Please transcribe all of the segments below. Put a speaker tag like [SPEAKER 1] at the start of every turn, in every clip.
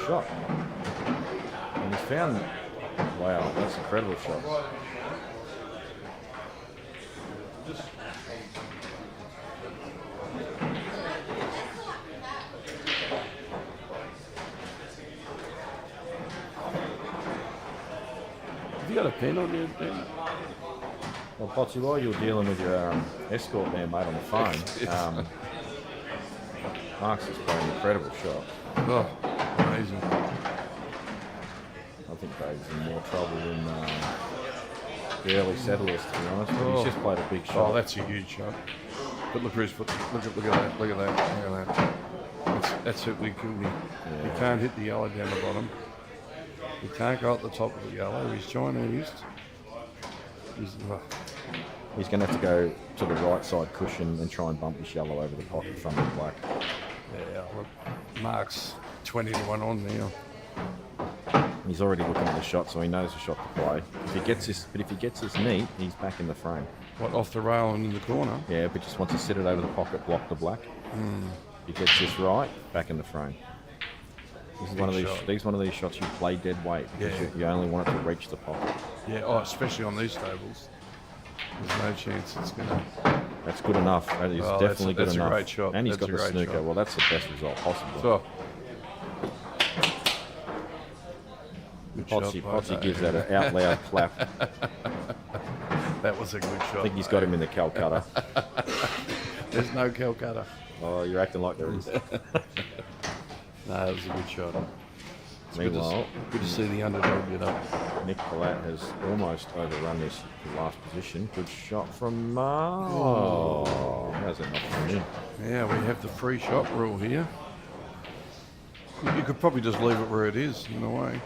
[SPEAKER 1] shot. And he's found... Wow, that's an incredible shot.
[SPEAKER 2] Have you got a pen on you, Ben?
[SPEAKER 1] Well, Potsy, while you're dealing with your escort there, mate, on the phone, Mark's just playing an incredible shot.
[SPEAKER 2] Oh, amazing.
[SPEAKER 1] I think Dave's in more trouble than the early settlers, to be honest. But he's just played a big shot.
[SPEAKER 2] Oh, that's a huge shot. But look where he's put. Look at that. Look at that. Look at that. That's certainly killed him.
[SPEAKER 1] Yeah.
[SPEAKER 2] He can't hit the yellow down the bottom. He can't go at the top of the yellow. He's Chinese.
[SPEAKER 1] He's going to have to go to the right side cushion and try and bump his yellow over the pocket from the black.
[SPEAKER 2] Yeah, look, Mark's 20-1 on now.
[SPEAKER 1] He's already looking at the shot, so he knows the shot to play. If he gets this neat, he's back in the frame.
[SPEAKER 2] What, off the rail and in the corner?
[SPEAKER 1] Yeah, but just wants to sit it over the pocket, block the black. If he gets this right, back in the frame. This is one of these shots you play dead weight because you only want it to reach the pocket.
[SPEAKER 2] Yeah, especially on these tables. There's no chance it's going to...
[SPEAKER 1] That's good enough. That is definitely good enough.
[SPEAKER 2] That's a great shot.
[SPEAKER 1] And he's got the snooker.
[SPEAKER 2] Shot.
[SPEAKER 1] Well, that's the best result possible.
[SPEAKER 2] So,
[SPEAKER 1] Potsy gives that an out loud clap.
[SPEAKER 2] That was a good shot.
[SPEAKER 1] I think he's got him in the Calcutta.
[SPEAKER 2] There's no Calcutta.
[SPEAKER 1] Oh, you're acting like there is.
[SPEAKER 2] No, that was a good shot.
[SPEAKER 1] Meanwhile,
[SPEAKER 2] good to see the underdog get up.
[SPEAKER 1] Nick Pilat has almost overrun this last position. Good shot from how's it not from him?
[SPEAKER 2] Yeah, we have the free shot rule here. You could probably just leave it where it is, in a way.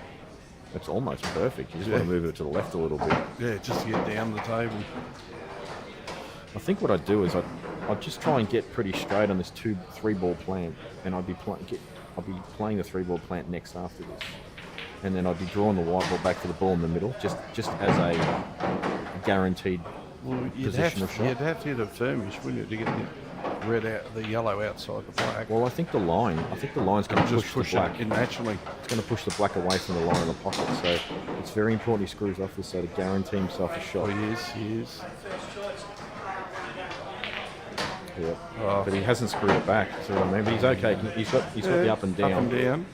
[SPEAKER 1] It's almost perfect. You just want to move it to the left a little bit.
[SPEAKER 2] Yeah, just to get down the table.
[SPEAKER 1] I think what I'd do is I'd just try and get pretty straight on this 2-3 ball plant, and I'd be playing the 3 ball plant next after this, and then I'd be drawing the white ball back to the ball in the middle, just as a guaranteed positional shot.
[SPEAKER 2] You'd have to hit a firmish, wouldn't you, to get the yellow outside the black.
[SPEAKER 1] Well, I think the line's going to push the black.
[SPEAKER 2] It naturally.
[SPEAKER 1] It's going to push the black away from the line in the pocket, so it's very important he screws off this so to guarantee himself a shot.
[SPEAKER 2] Oh, he is.
[SPEAKER 1] Yeah. But he hasn't screwed it back, so I mean, but he's okay. He's got the up and down.
[SPEAKER 2] Up and down.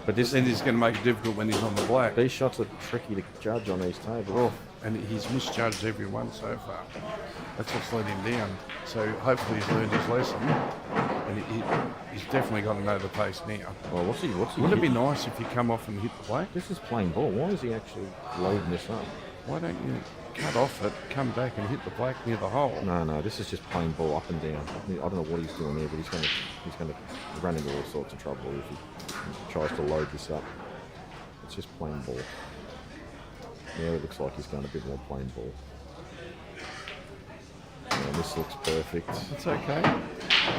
[SPEAKER 1] But this
[SPEAKER 2] then he's going to make it difficult when he's on the black.
[SPEAKER 1] These shots are tricky to judge on these tables.
[SPEAKER 2] Oh, and he's misjudged every one so far. That's what's let him down. So hopefully he's learned his lesson, and he's definitely got to know the pace now.
[SPEAKER 1] Well, what's he?
[SPEAKER 2] Wouldn't it be nice if he come off and hit the black?
[SPEAKER 1] This is plain ball. Why is he actually loading this up?
[SPEAKER 2] Why don't you cut off it, come back and hit the black near the hole?
[SPEAKER 1] No, this is just plain ball up and down. I don't know what he's doing there, but he's going to run into all sorts of trouble if he tries to load this up. It's just plain ball. Now it looks like he's going a bit more plain ball. Yeah, this looks perfect.
[SPEAKER 2] That's okay.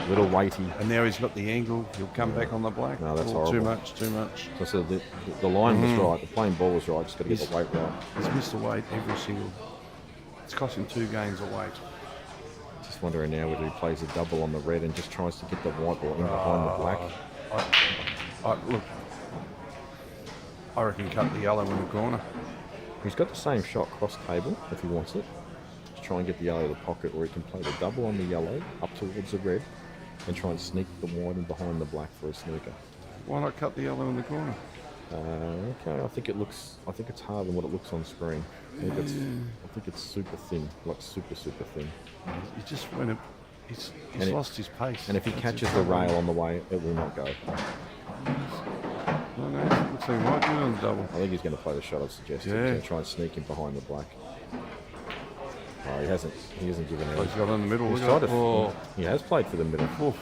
[SPEAKER 1] Little weighty.
[SPEAKER 2] And now he's got the angle. He'll come back on the black.
[SPEAKER 1] No, that's horrible.
[SPEAKER 2] Too much.
[SPEAKER 1] So I said the line was right. The plain ball was right. Just got to get the weight right.
[SPEAKER 2] He's missed the weight every single. It's cost him 2 games of weight.
[SPEAKER 1] Just wondering now whether he plays a double on the red and just tries to get the white ball in behind the black.
[SPEAKER 2] Look, I reckon cut the yellow in the corner.
[SPEAKER 1] He's got the same shot cross table if he wants it. Just try and get the yellow to the pocket, or he can play the double on the yellow up towards the red and try and sneak the white in behind the black for a snooker.
[SPEAKER 2] Why not cut the yellow in the corner?
[SPEAKER 1] Okay, I think it's harder than what it looks on screen. I think it's super thin, like super thin.
[SPEAKER 2] He just went. He's lost his pace.
[SPEAKER 1] And if he catches the rail on the way, it will not go.
[SPEAKER 2] No, looks like he might do it on the double.
[SPEAKER 1] I think he's going to play the shot I've suggested.
[SPEAKER 2] Yeah.
[SPEAKER 1] He's going to try and sneak in behind the black. Oh, he hasn't given out.
[SPEAKER 2] He's got in the middle.
[SPEAKER 1] He's tried to, he has played for the middle.
[SPEAKER 2] Oh.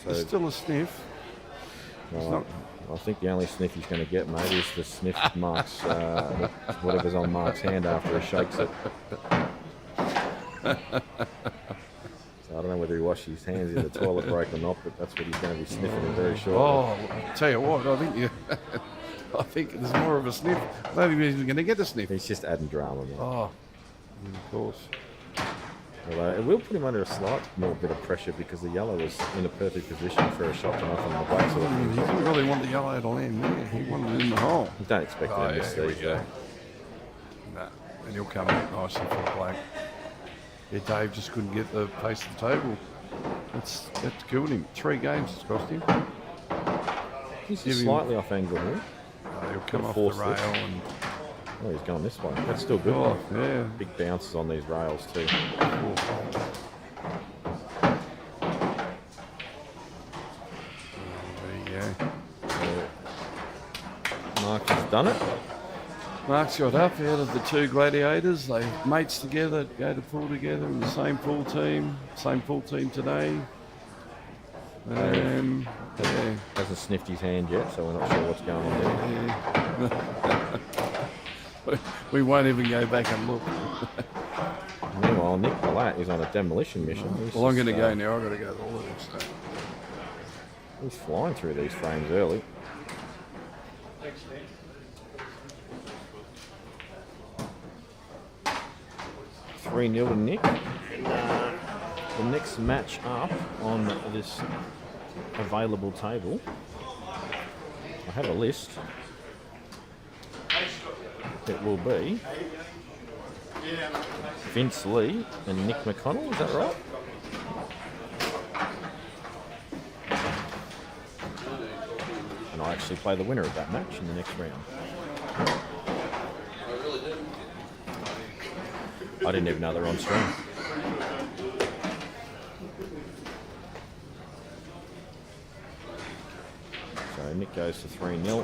[SPEAKER 2] So it's still a sniff.
[SPEAKER 1] I think the only sniff he's going to get, mate, is the sniff of Mark's, whatever's on Mark's hand after he shakes it. So I don't know whether he washed his hands in the toilet break or not, but that's what he's going to be sniffing in very shortly.
[SPEAKER 2] Oh, tell you what, I think there's more of a sniff. Maybe he's going to get a sniff.
[SPEAKER 1] He's just adding drama, man.
[SPEAKER 2] Oh, of course.
[SPEAKER 1] Although it will put him under a slight more bit of pressure because the yellow was in a perfect position for a shot to knock on the black. So
[SPEAKER 2] He didn't really want the yellow to land there. He wanted it in the hole.
[SPEAKER 1] you don't expect him to miss
[SPEAKER 2] here we
[SPEAKER 1] these.
[SPEAKER 2] go. Nah, and he'll come out nicely for the black. Yeah, Dave just couldn't get the pace of the table. That's killed him. 3 games it's cost him.
[SPEAKER 1] He's just slightly off angle here.
[SPEAKER 2] He'll come off the rail and...
[SPEAKER 1] Oh, he's going this way. That's still good.
[SPEAKER 2] Oh, yeah.
[SPEAKER 1] Big bounces on these rails too.
[SPEAKER 2] There you go.
[SPEAKER 1] Mark has done it.
[SPEAKER 2] Mark's got up out of the 2 gladiators. They mates together, go to pool together in the same pool team. Same pool team today. Yeah.
[SPEAKER 1] Hasn't sniffed his hand yet, so we're not sure what's going on there.
[SPEAKER 2] We won't even go back and look.
[SPEAKER 1] Meanwhile, Nick Pilat is on a demolition mission.
[SPEAKER 2] Well, I'm going to go now. I've got to go to the loo. So.
[SPEAKER 1] He's flying through these frames early.
[SPEAKER 3] Thanks, Nick.
[SPEAKER 1] 3-0 to Nick. The next match up on this available table, I have a list. It will be Vince Lee and Nick Mcconnell, is that right? And I actually play the winner of that match in the next round. I didn't even know they were on stream. So Nick goes to 3-0.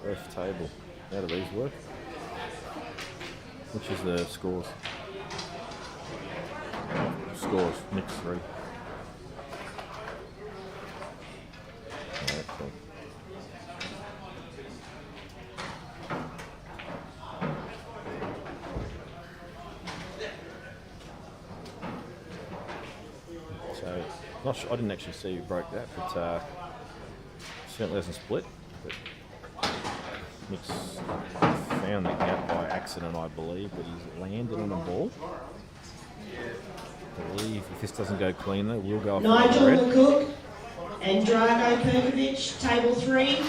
[SPEAKER 1] Ref table. How do these work? Which is the scores? Scores. Nick's 3. Alright, cool. So, not sure, I didn't actually see who broke that, but certainly hasn't split. But Nick's found the gap by accident, I believe, but he's landed on a ball. I believe if this doesn't go clean, though, we'll go off
[SPEAKER 4] Nigel
[SPEAKER 1] red.
[SPEAKER 4] McCook and Drago Perkovic, table 3.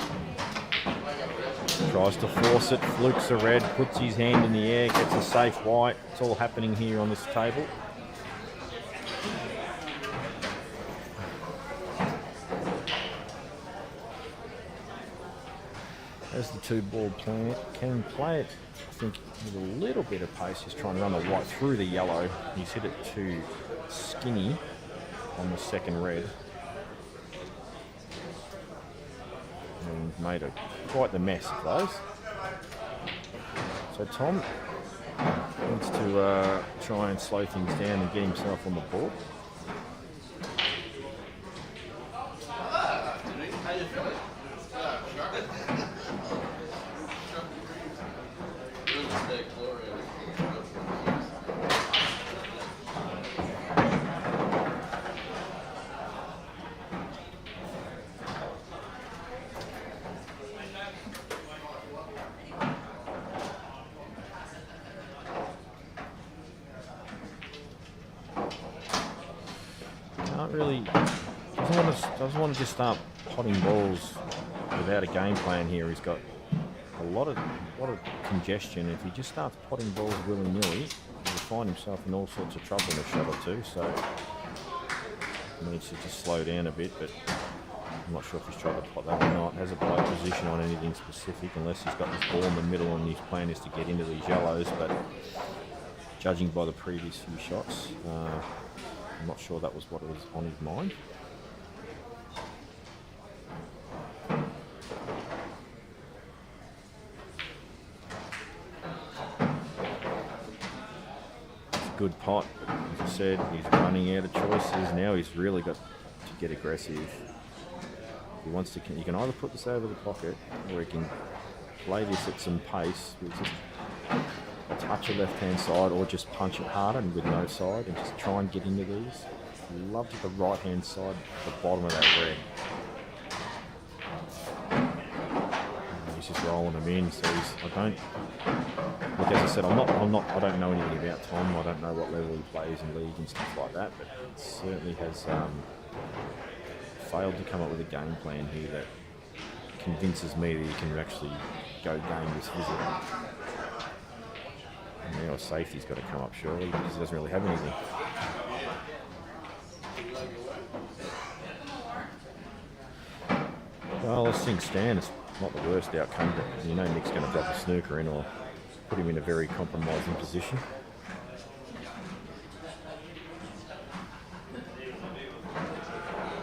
[SPEAKER 1] Tries to force it, flukes a red, puts his hand in the air, gets a safe white. It's all happening here on this table. As the 2-ball plant can play it, I think, with a little bit of pace. He's trying to run the white through the yellow. He's hit it too skinny on the second red. And made quite the mess of those. So Tom needs to try and slow things down and get himself on the board. Really doesn't want to just start potting balls without a game plan here. He's got a lot of congestion. If he just starts potting balls willy-nilly, he'll find himself in all sorts of trouble in a shot or two. So he needs to just slow down a bit. But I'm not sure if he's tried to pot that or not. Hasn't played position on anything specific unless he's got this ball in the middle and his plan is to get into these yellows. But judging by the previous few shots, I'm not sure that was what was on his mind. It's a good pot. As I said, he's running out of choices. Now he's really got to get aggressive. If he wants to, he can either put this over the pocket or he can play this at some pace. touch a left-hand side or just punch it harder and with no side and just try and get into these. Love to the right-hand side, the bottom of that red. And he's just rolling them in. So I don't. Look, as I said, I don't know anything about Tom. I don't know what level he plays in league and stuff like that. But it certainly has failed to come up with a game plan here that convinces me that he can actually go game this visit. And now safety's got to come up surely because he doesn't really have anything. Well, as things stand, it's not the worst outcome, but you know Nick's going to drop a snooker in or put him in a very compromising position.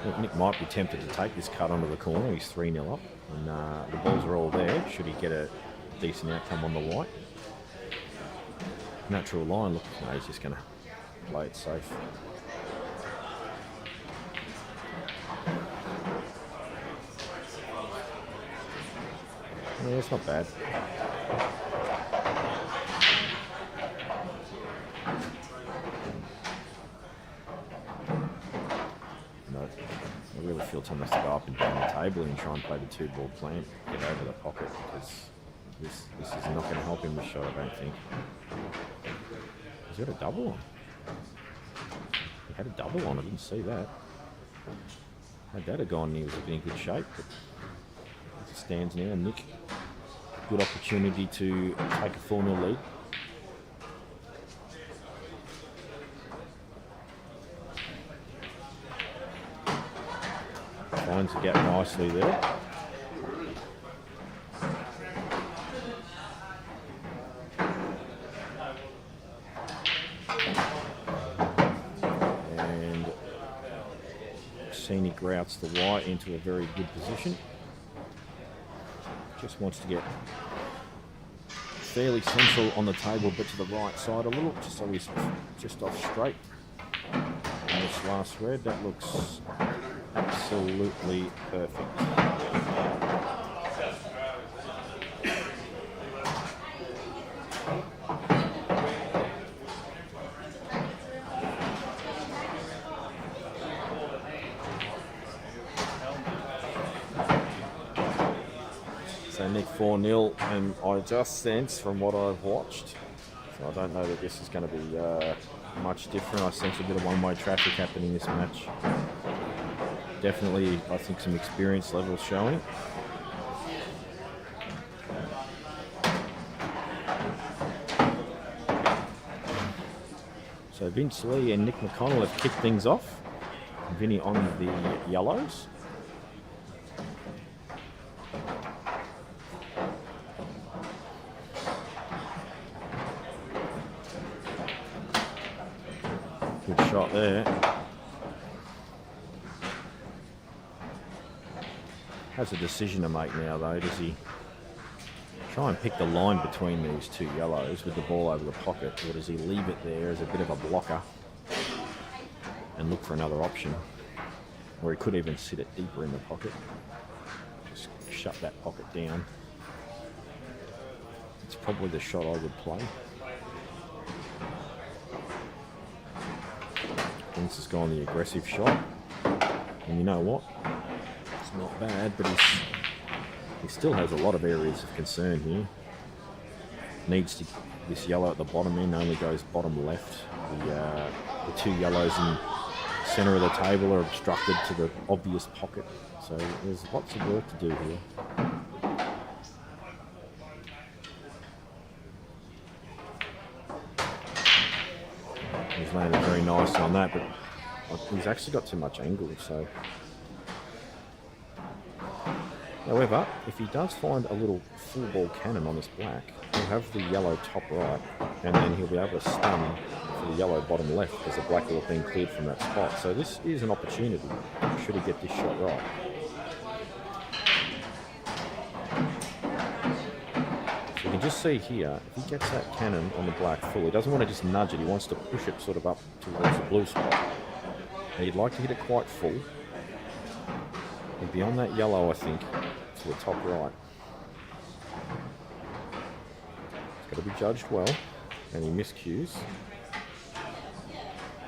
[SPEAKER 1] Look, Nick might be tempted to take this cut onto the corner. He's 3-0 up, and the balls are all there. Should he get a decent outcome on the white? Natural line. Look, no, he's just going to play it safe. Yeah, it's not bad. No, I really feel Tom has to go up and down the table and try and play the 2-ball plant, get over the pocket, because this is not going to help him with shot, I don't think. He's got a double on. He had a double on, I didn't see that. Had that have gone, he was in good shape, but it stands now. Nick, good opportunity to take a 4-0 lead. Finds the gap nicely there. And Scenic routes the white into a very good position. Just wants to get fairly central on the table, but to the right side a little, just so he's just off straight. And this last red, that looks absolutely perfect. So Nick 4-0, and I just sense from what I've watched, so I don't know that this is going to be much different. I sense a bit of one-way traffic happening in this match. Definitely, I think some experience levels showing. So Vince Lee and Nick Mcconnell have kicked things off. Vinny on the yellows. Good shot there. Has a decision to make now though. Does he try and pick the line between these two yellows with the ball over the pocket, or does he leave it there as a bit of a blocker and look for another option? Or he could even sit it deeper in the pocket. Just shut that pocket down. It's probably the shot I would play. Vince has gone the aggressive shot. And you know what? It's not bad, but he still has a lot of areas of concern here. Needs to, this yellow at the bottom end only goes bottom left. The two yellows in centre of the table are obstructed to the obvious pocket. So there's lots of work to do here. He's landed very nicely on that, but he's actually got too much angle, so. However, if he does find a little full ball cannon on this black, he'll have the yellow top right, and then he'll be able to stun for the yellow bottom left because the black will have been cleared from that spot. So this is an opportunity should he get this shot right. So you can just see here, if he gets that cannon on the black full, he doesn't want to just nudge it, he wants to push it sort of up towards the blue spot. And he'd like to hit it quite full. And beyond that yellow, I think, to the top right. It's got to be judged well. And he miscues.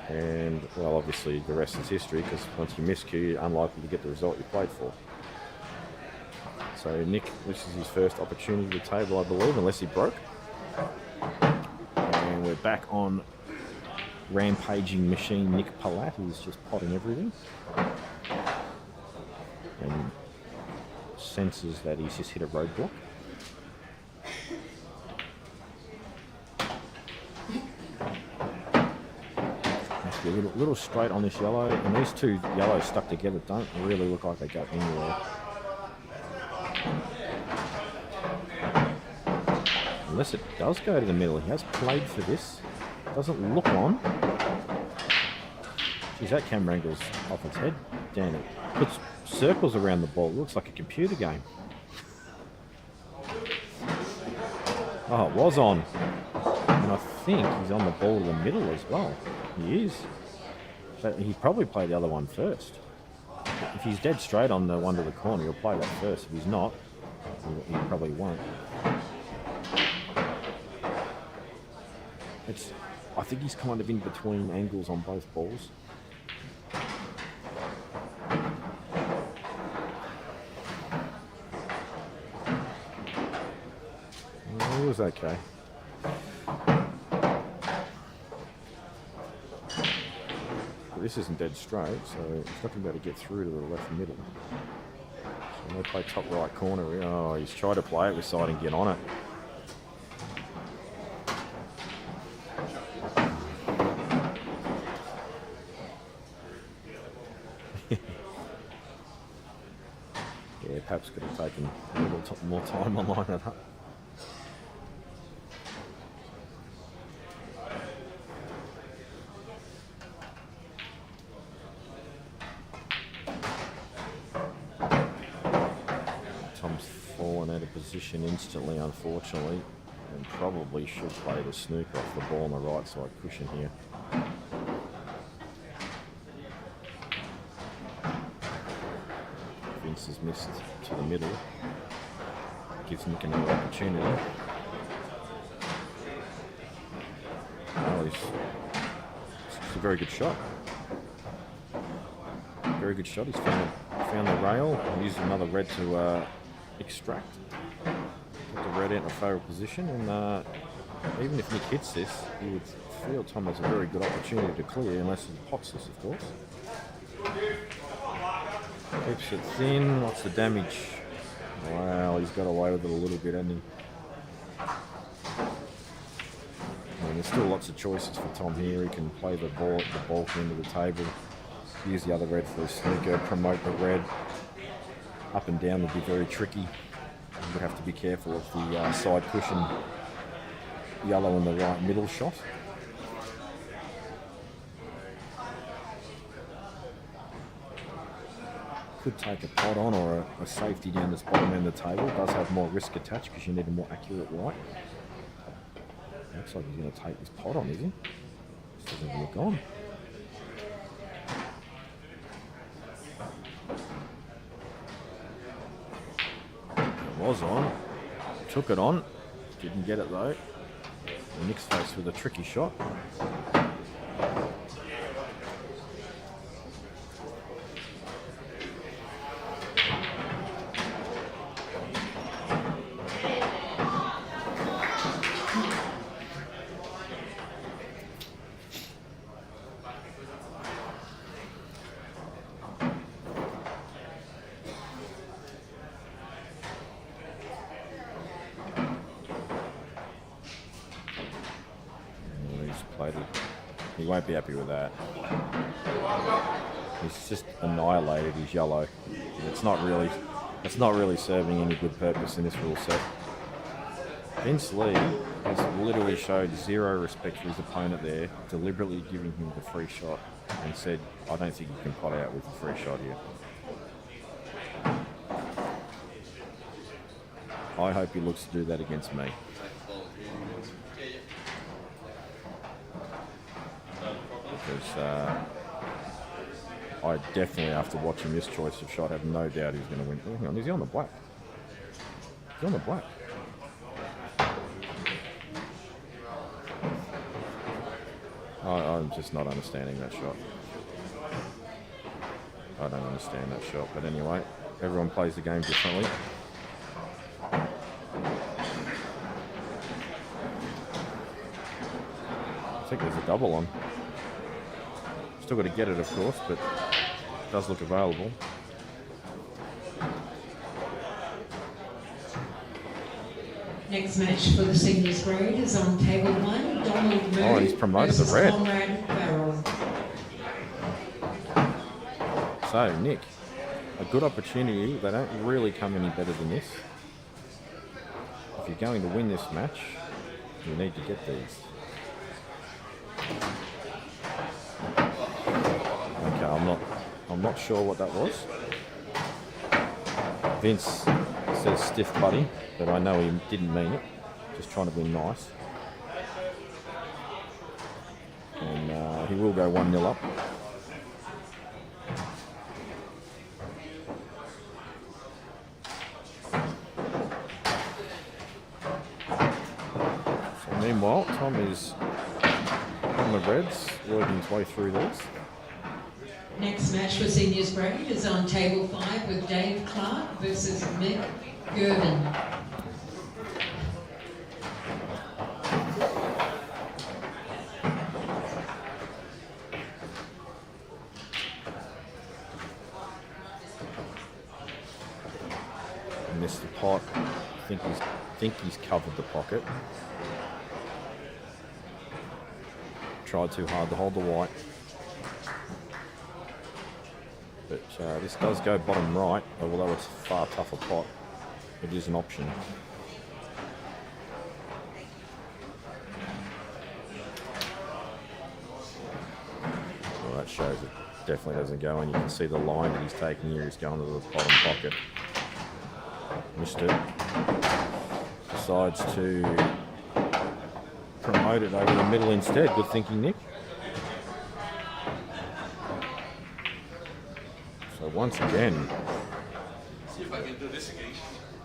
[SPEAKER 1] And, well, obviously the rest is history, because once you miscue, you're unlikely to get the result you played for. So Nick, this is his first opportunity to table, I believe, unless he broke. And we're back on rampaging machine Nick Pilat, who's just potting everything. And senses that he's just hit a roadblock. Must be a little straight on this yellow, and these two yellows stuck together don't really look like they go anywhere. Unless it does go to the middle. He has played for this. Doesn't look on. Geez, that camera angle's off its head. Damn it. Puts circles around the ball. It looks like a computer game. Oh, it was on. And I think he's on the ball to the middle as well. He is. But he probably played the other one first. If he's dead straight on the one to the corner, he'll play that first. If he's not, he probably won't. I think he's kind of in between angles on both balls. It was okay. But this isn't dead straight, so it's not going to be able to get through to the left middle. So they play top right corner. Oh, he's tried to play it with side and get on it. Yeah, perhaps could have taken a little more time on lining it up. Tom's fallen out of position instantly, unfortunately, and probably should play the snooker off the ball on the right side cushion here. Vince has missed to the middle. Gives Nick another opportunity. Oh, it's a very good shot. Very good shot. He's found the rail and used another red to extract. Put the red out in a favourable position, and even if Nick hits this, you would feel Tom has a very good opportunity to clear, unless he pots this, of course. Keeps it thin. What's the damage? Wow, he's got away with it a little bit, hasn't he? And there's still lots of choices for Tom here. He can play the ball at the bulk end of the table, use the other red for the snooker, promote the red. Up and down would be very tricky. You would have to be careful of the side cushion yellow in the right middle shot. Could take a pot on or a safety down this bottom end of the table. Does have more risk attached because you need a more accurate white. Looks like he's going to take this pot on, is he? This doesn't look on. It was on. Took it on. Didn't get it though. And Nick's faced with a tricky shot. He won't be happy with that. He's just annihilated his yellow. It's not really serving any good purpose in this rule set. Vince Lee has literally showed zero respect for his opponent there, deliberately giving him the free shot, and said, I don't think you can pot out with the free shot here. I hope he looks to do that against me. Because I definitely, after watching this choice of shot, have no doubt he's going to win. Oh, hang on, is he on the black? He's on the black. I'm just not understanding that shot. I don't understand that shot, but anyway, everyone plays the game differently. I think there's a double on. Still got to get it, of course, but it does look available.
[SPEAKER 5] Next match for the seniors grade is on table 1. Donald Moody.
[SPEAKER 1] Oh, he's promoted the
[SPEAKER 5] versus
[SPEAKER 1] red.
[SPEAKER 5] Conrad Farrell.
[SPEAKER 1] So, Nick, a good opportunity. They don't really come any better than this. If you're going to win this match, you need to get these. Okay, I'm not sure what that was. Vince says stiff buddy, but I know he didn't mean it. Just trying to be nice. And he will go 1-0 up. So meanwhile, Tom is on the reds, working his way through these.
[SPEAKER 5] Next match for seniors grade is on table 5 with Dave Clark versus Mick Gervin.
[SPEAKER 1] Missed the pot. I think he's covered the pocket. Tried too hard to hold the white. But this does go bottom right, although it's a far tougher pot. It is an option. Well, that shows it definitely doesn't go, and you can see the line that he's taking here. He's going to the bottom pocket. Missed it. Decides to promote it over the middle instead. Good thinking, Nick. So once again,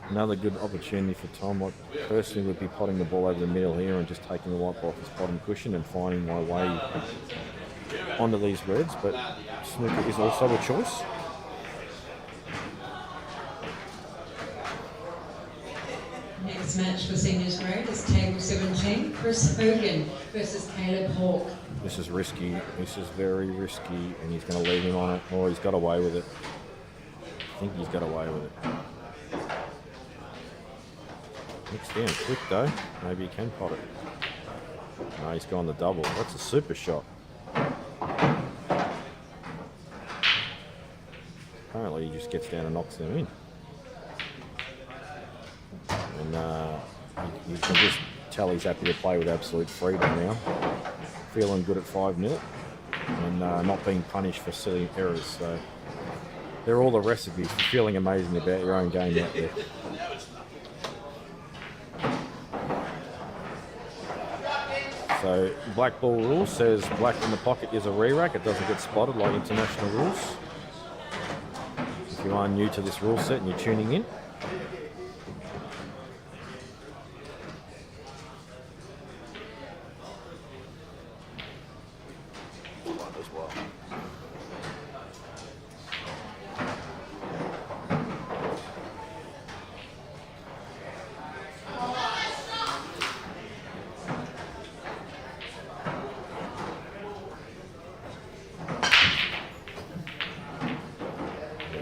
[SPEAKER 1] another good opportunity for Tom. I personally would be potting the ball over the middle here and just taking the white off his bottom cushion and finding my way onto these reds, but snooker is also a choice.
[SPEAKER 5] Next match for seniors grade is table 17, Chris Hogan versus Caleb Hawke.
[SPEAKER 1] This is risky. This is very risky, and he's going to leave him on it. Oh, he's got away with it. I think he's got away with it. Mixed in quick though. Maybe he can pot it. No, he's gone the double. That's a super shot. Apparently he just gets down and knocks them in. And you can just tell he's happy to play with absolute freedom now. Feeling good at 5-0 and not being punished for silly errors. So they're all the recipes for feeling amazing about your own game out there. So black ball rule says black in the pocket is a re-rack. It doesn't get spotted like international rules. If you are new to this rule set and you're tuning in,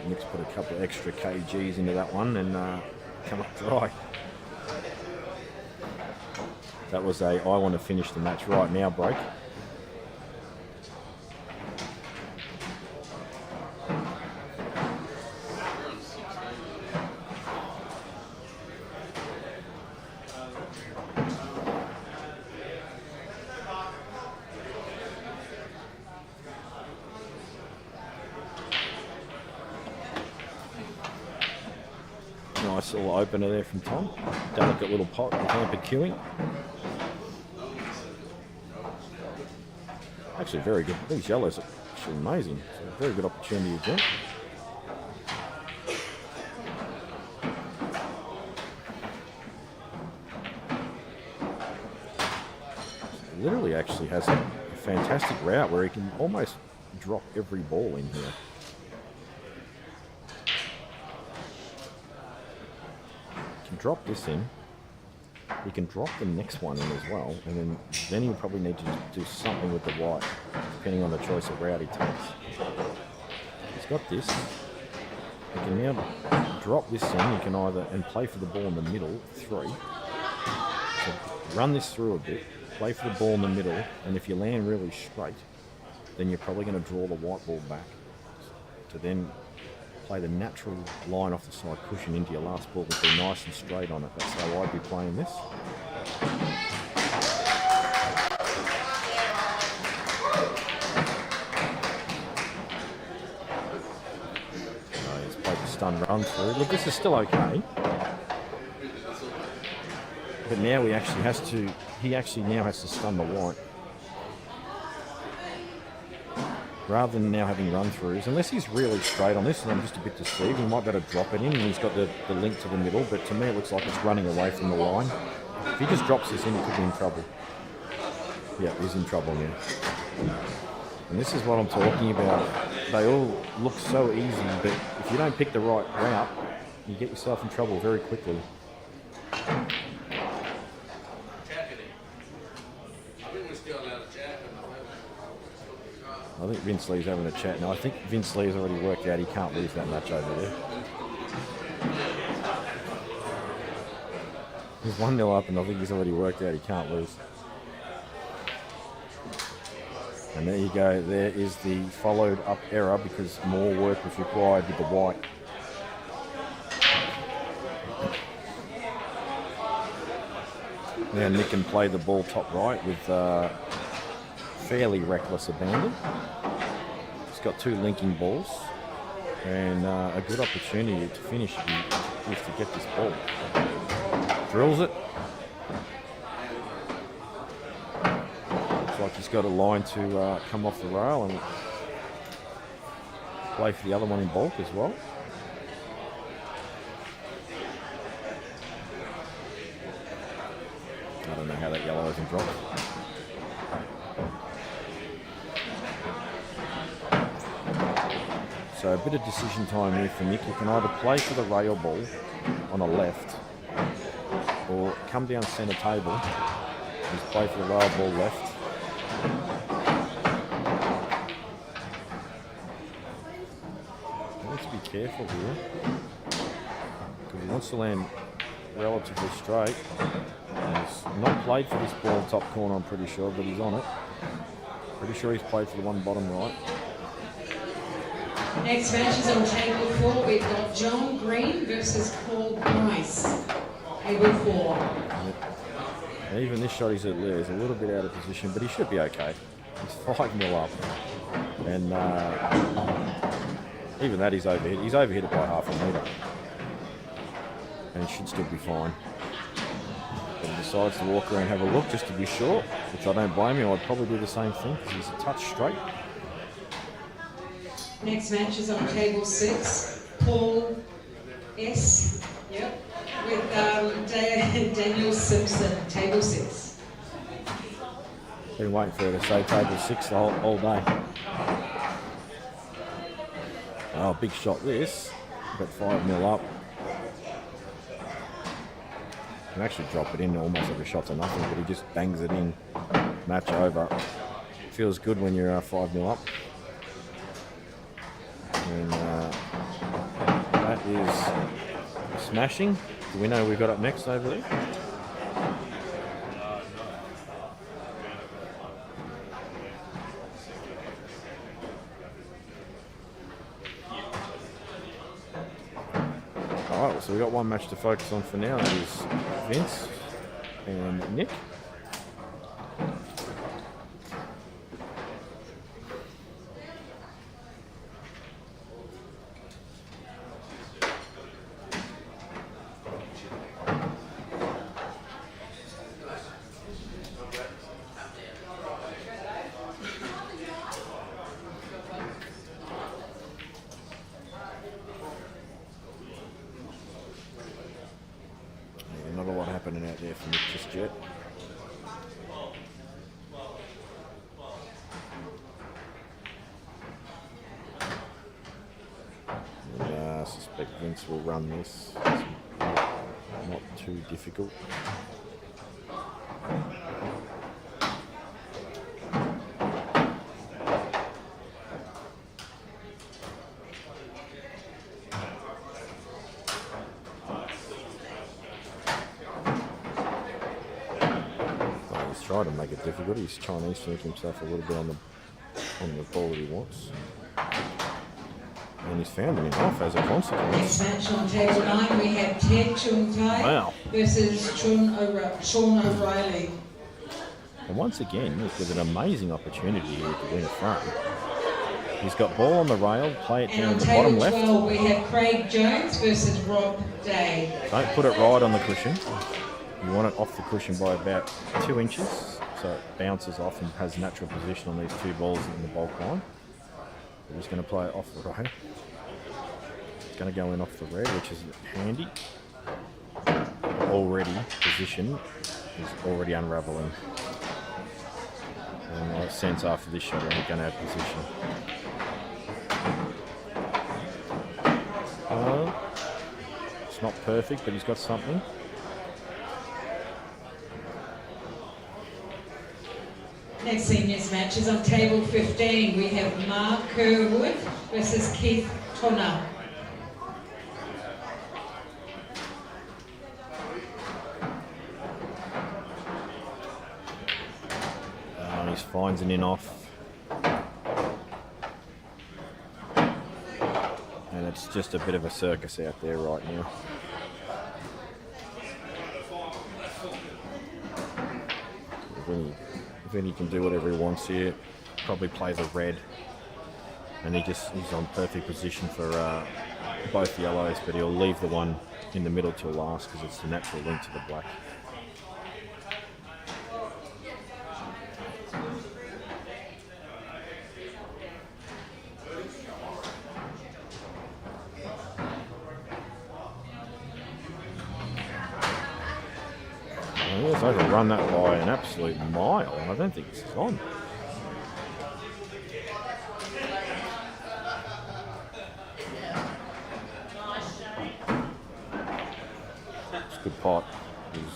[SPEAKER 1] Nick's put a couple of extra kgs into that one and come up dry. That was a I want to finish the match right now break. Nice little opener there from Tom. Delicate little pot with hampered queuing. Actually very good. These yellows are actually amazing. So a very good opportunity again. Literally actually has a fantastic route where he can almost drop every ball in here. He can drop this in. He can drop the next one in as well, and then he'll probably need to do something with the white, depending on the choice of route he takes. He's got this. He can now drop this in. He can either and play for the ball in the middle, 3. So run this through a bit, play for the ball in the middle, and if you land really straight, then you're probably going to draw the white ball back to then play the natural line off the side cushion into your last ball and be nice and straight on it. That's how I'd be playing this. He's played the stun run through. Look, this is still okay. But now he actually now has to stun the white. Rather than now having run-throughs, unless he's really straight on this and I'm just a bit deceived, he might better drop it in and he's got the link to the middle, but to me it looks like it's running away from the line. If he just drops this in, he could be in trouble. Yeah, he's in trouble now. And this is what I'm talking about. They all look so easy, but if you don't pick the right route, you get yourself in trouble very quickly. I think Vince Lee's having a chat now. I think Vince Lee's already worked out he can't lose that match over there. He's 1-0 up and I think he's already worked out he can't lose. And there you go. There is the followed up error because more work was required with the white. Now Nick can play the ball top right with fairly reckless abandon. He's got 2 linking balls and a good opportunity to finish is to get this ball. Drills it. Looks like he's got a line to come off the rail and play for the other one in bulk as well. I don't know how that yellow hasn't dropped. So a bit of decision time here for Nick. You can either play for the rail ball on the left or come down centre table and play for the rail ball left. He needs to be careful here because he wants to land relatively straight. He's not played for this ball top corner, I'm pretty sure, but he's on it. Pretty sure he's played for the one bottom right.
[SPEAKER 5] Next match is on table 4. We've got John Green versus Paul Price. Table 4.
[SPEAKER 1] And even this shot he's a little bit out of position, but he should be okay. He's 5-0 up. And even that he's overhit. He's overhit it by half a metre. And he should still be fine. But he decides to walk around and have a look just to be sure, which I don't blame him. I'd probably do the same thing because he's a touch straight.
[SPEAKER 5] Next match is on table 6. Paul S. Yep. With Daniel Simpson. Table 6.
[SPEAKER 1] Been waiting for her to say table 6 the whole day. Oh, big shot this. Got 5-0 up. Can actually drop it in almost every shot to nothing, but he just bangs it in. Match over. Feels good when you're 5-0 up. And that is smashing. Do we know who we've got up next over there? Alright, so we've got one match to focus on for now. That is Vince and Nick. Not a lot happening out there for Nick just yet. run this. It's not too difficult. He's trying to make it difficult. He's trying to think himself a little bit on the ball that he wants. And he's found him enough as a consequence.
[SPEAKER 5] Next match on table 9, we have Ted Chungtai versus Sean O'Reilly.
[SPEAKER 1] And once again, with an amazing opportunity here to win a frame. He's got ball on the rail, play it
[SPEAKER 5] And
[SPEAKER 1] down
[SPEAKER 5] on
[SPEAKER 1] the bottom
[SPEAKER 5] table
[SPEAKER 1] left.
[SPEAKER 5] 12, we have Craig Jones versus Rob Day.
[SPEAKER 1] Don't put it right on the cushion. You want it off the cushion by about 2 inches, so it bounces off and has natural position on these two balls in the bulk line. We're just going to play it off the rail. It's going to go in off the red, which is handy. Already, position is already unravelling. And I sense after this shot, we're going to have position. It's not perfect, but he's got something.
[SPEAKER 5] Next seniors match is on table 15. We have Mark Curwood versus Keith Tonna.
[SPEAKER 1] He finds an in off. And it's just a bit of a circus out there right now. Vinny can do whatever he wants here. Probably plays a red. And he's on perfect position for both yellows, but he'll leave the one in the middle till last because it's the natural link to the black. He's overrun that by an absolute mile. I don't think it's on. It's a good pot.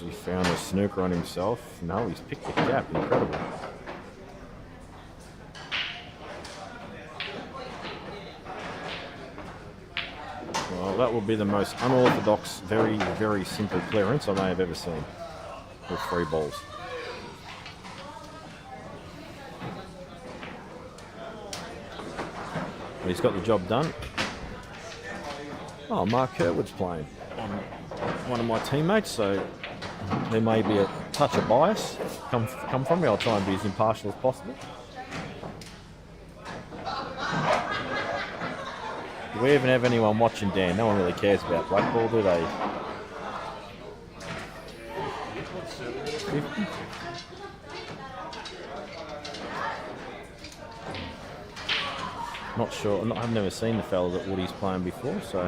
[SPEAKER 1] He found a snooker on himself. No, he's picked the gap. Incredible. Well, that will be the most unorthodox, very, very simple clearance I may have ever seen. With 3 balls. But he's got the job done. Oh, Mark Curwood's playing on one of my teammates, so there may be a touch of bias come from me. I'll try and be as impartial as possible. Do we even have anyone watching, Dan? No one really cares about black ball, do they? 50? Not sure. I've never seen the fella that Woody's playing before, so.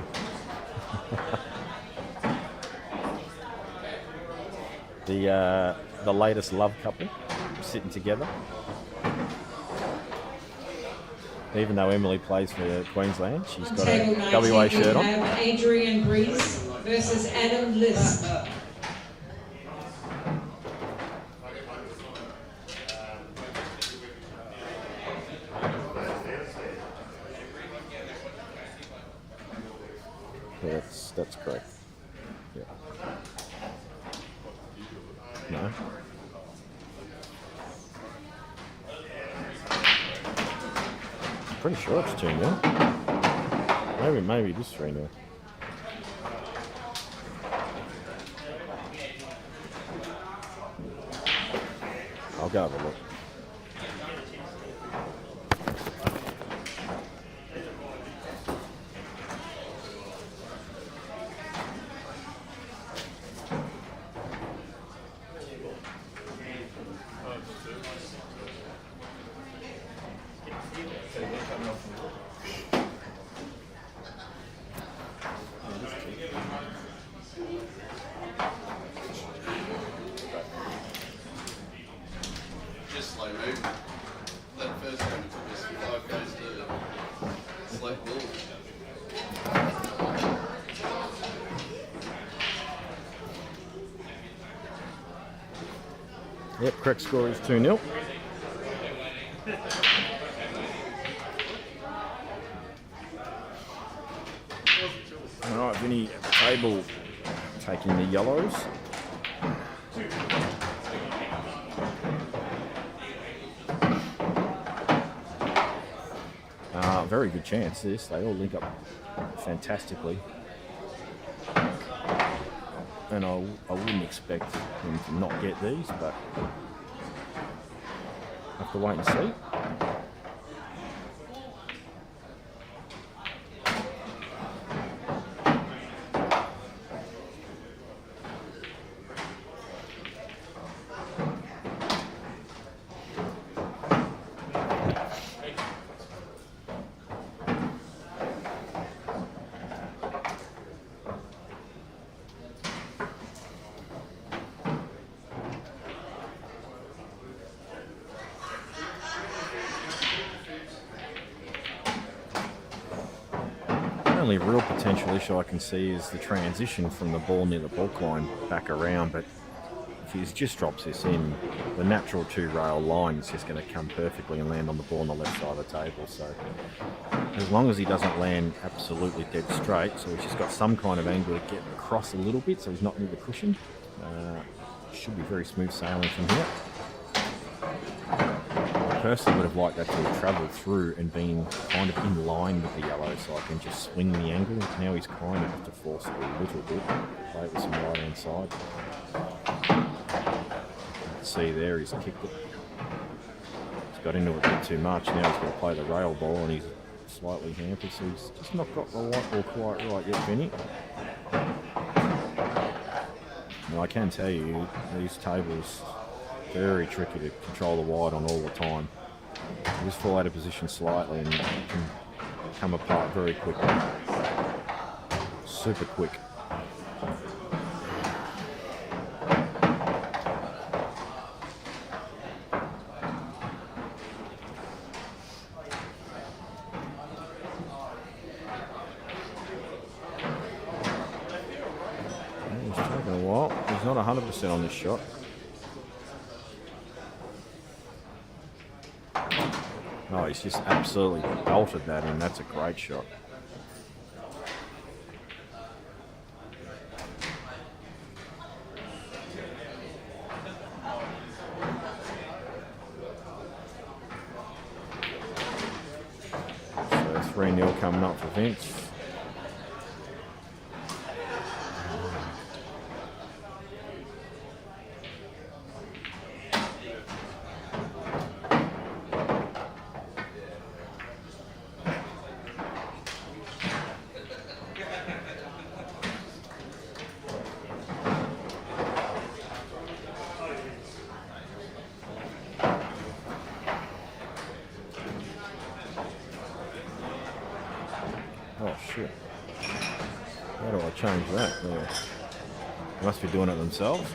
[SPEAKER 1] The latest love couple sitting together. Even though Emily plays for Queensland, she's got a WA shirt on.
[SPEAKER 5] We have Adrian Breeze versus Adam Liss.
[SPEAKER 1] That's correct. Yeah. No. I'm pretty sure it's 2-0. Maybe it is 3-0. I'll go have a look. Yep, correct score is 2-0. Alright, Vinny at the table taking the yellows. Very good chance this. They all link up fantastically. And I wouldn't expect him to not get these, but have to wait and see. The only real potential issue I can see is the transition from the ball near the balk line back around, but if he just drops this in, the natural two-rail line is just going to come perfectly and land on the ball on the left side of the table. So as long as he doesn't land absolutely dead straight, so he's just got some kind of angle to get across a little bit so he's not near the cushion, should be very smooth sailing from here. I personally would have liked that to have travelled through and been kind of in line with the yellow so I can just swing the angle. Now he's kind of have to force it a little bit, play it with some right hand side. See there, he's kicked it. He's got into it a bit too much. Now he's got to play the rail ball and he's slightly hampered, so he's just not got the white ball quite right yet, Vinny. Now I can tell you, these tables, very tricky to control the wide on all the time. You just fall out of position slightly and it can come apart very quickly. Super quick. It's taking a while. He's not 100% on this shot. Oh, he's just absolutely belted that in. That's a great shot. So 3-0 coming up for Vince. Oh shit. How do I change that? There. They must be doing it themselves.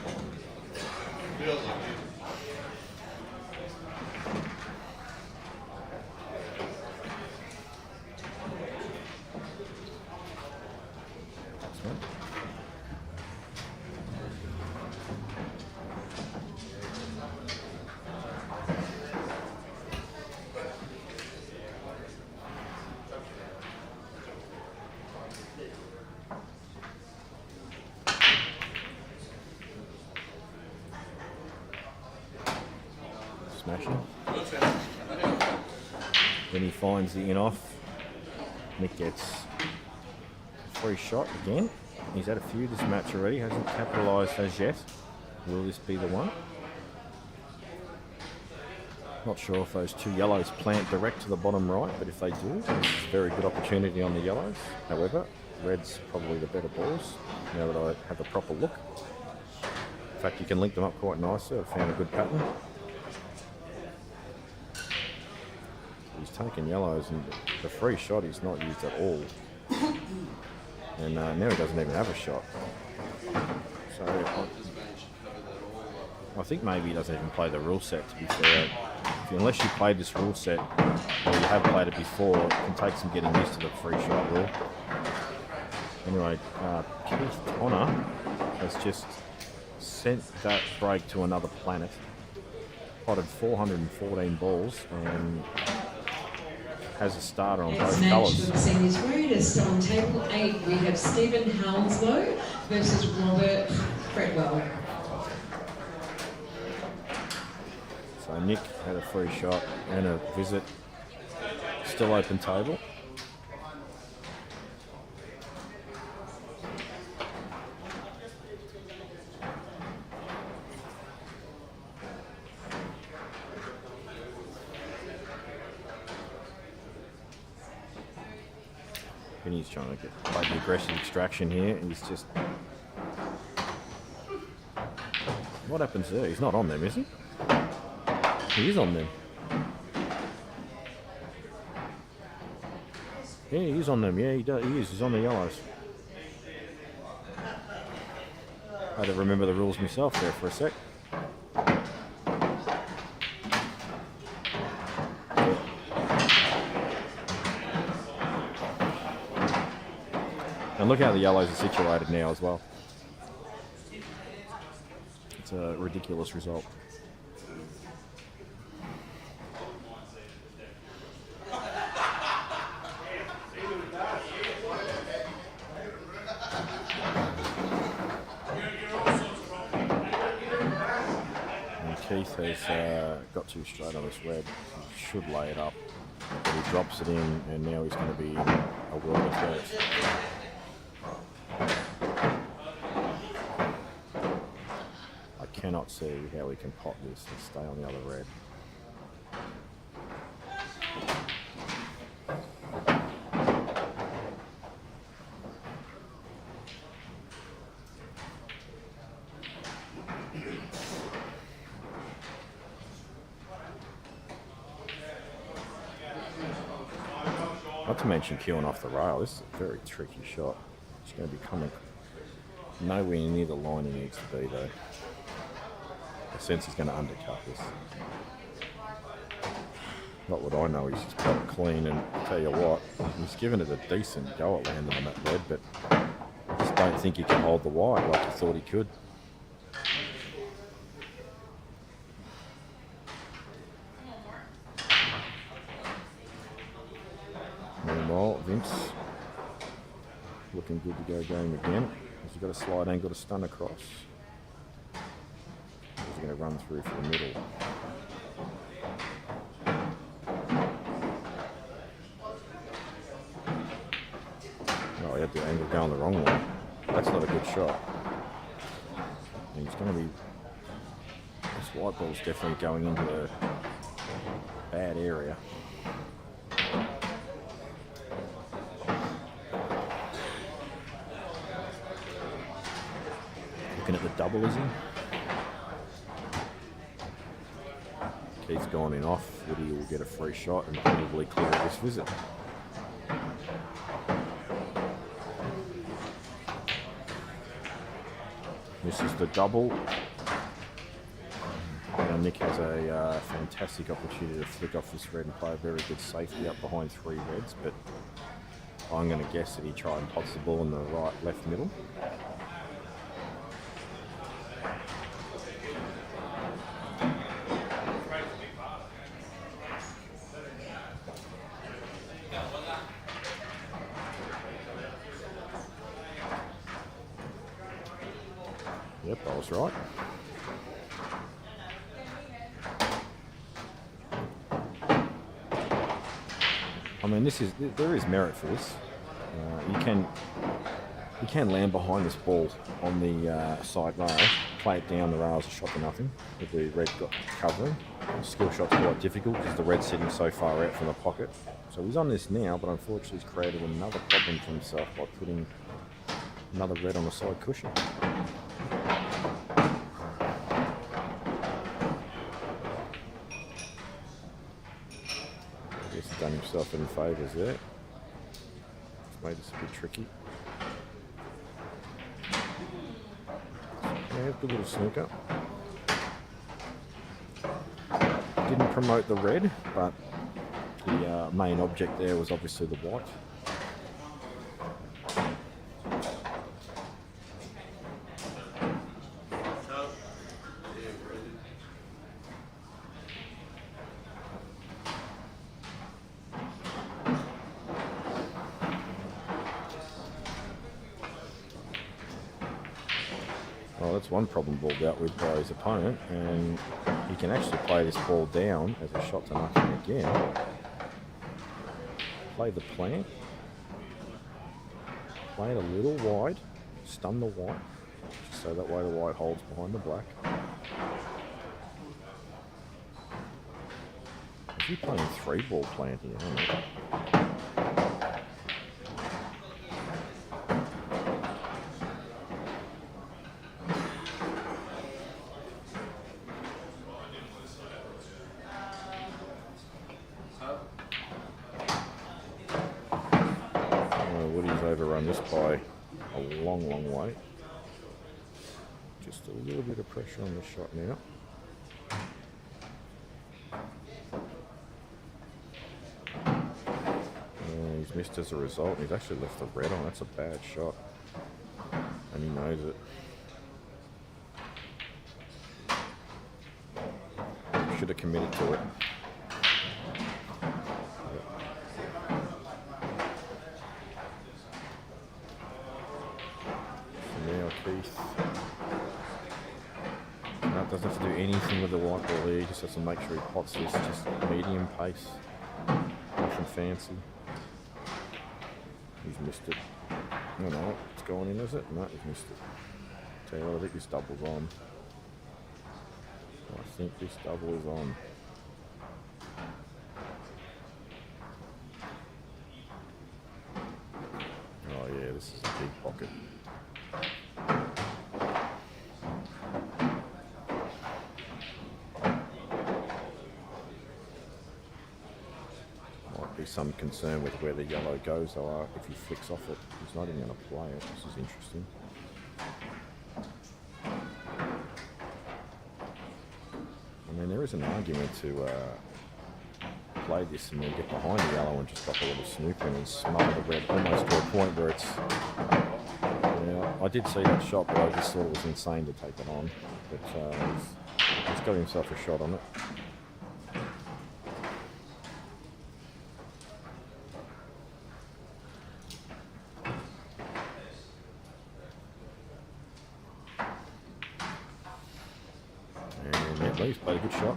[SPEAKER 1] Smashing. Then he finds the in off. Nick gets a free shot again. He's had a few this match already, hasn't capitalised as yet. Will this be the one? Not sure if those two yellows plant direct to the bottom right, but if they do, it's a very good opportunity on the yellows. However, red's probably the better balls, now that I have a proper look. In fact, you can link them up quite nicely. I've found a good pattern. He's taken yellows, and the free shot he's not used at all. And now he doesn't even have a shot. So I think maybe he doesn't even play the rule set, to be fair. Unless you played this rule set, or you have played it before, it can take some getting used to the free shot rule. Anyway, Tonna has just sent that break to another planet. potted 414 balls and has a starter on
[SPEAKER 5] Next
[SPEAKER 1] both
[SPEAKER 5] match
[SPEAKER 1] colours.
[SPEAKER 5] for the seniors greatest on table 8, we have Stephen Hounslow versus Robert Fredwell.
[SPEAKER 1] So Nick had a free shot and a visit. Still open table. He's trying to get play the aggressive extraction here. He's just... What happens there? He's not on them, is he? He is on them. Yeah, he is on them. Yeah, he does. He is. He's on the yellows. I had to remember the rules myself there for a sec. And look how the yellows are situated now as well. It's a ridiculous result. And Keith has got too straight on this red. He should lay it up. But he drops it in, and now he's going to be in a world of hurt. I cannot see how we can pot this and stay on the other red. Not to mention queuing off the rail. This is a very tricky shot. It's going to be coming nowhere near the line he needs to be though. I sense he's going to undercut this. Not what I know, he's just got it clean, and I'll tell you what, he's given it a decent go at landing on that red, but I just don't think he can hold the white like he thought he could. Meanwhile, Vince looking good to go game again. He's got a slide angle to stun across. He's going to run through for the middle. Oh, he had the angle going the wrong way. That's not a good shot. And he's going to be... This white ball's definitely going into a bad area. Looking at the double, is he? Keith's gone in off. Woody will get a free shot and probably clear this visit. This is the double. Now Nick has a fantastic opportunity to flick off this red and play a very good safety up behind three reds, but I'm going to guess that he tried and pots the ball in the right, left, middle. Yep, I was right. I mean, there is merit for this. You can land behind this ball on the side rail, play it down the rails, a shot to nothing with the red covering. The skill shot's quite difficult because the red's sitting so far out from the pocket. So he's on this now, but unfortunately he's created another problem for himself by putting another red on the side cushion. He's done himself any favours there. It's made this a bit tricky. Yeah, good little snooker. Didn't promote the red, but the main object there was obviously the white. Well, that's one problem ball dealt with by his opponent, and he can actually play this ball down as a shot to nothing again. Play the plant. Play it a little wide. Stun the white. Just so that way the white holds behind the black. Is he playing 3-ball plant here? Isn't he? Woody's overrun this by a long, long way. Just a little bit of pressure on the shot now. He's missed as a result. He's actually left the red on. That's a bad shot. And he knows it. Should have committed to it. Doesn't have to do anything with the white ball there, he just has to make sure he pots this, just medium pace, nothing fancy. He's missed it. No, it's going in, is it? No, he's missed it. Tell you what, I think this double's on. I think this double is on. Oh yeah, this is a big pocket. Some concern with where the yellow goes, though. If he flicks off it, he's not even going to play it. This is interesting. I mean, there is an argument to play this and then get behind the yellow and just drop a little snoop in and smother the red almost to a point where it's... Yeah, I did see that shot, but I just thought it was insane to take it on. But he's got himself a shot on it. He's played a good shot.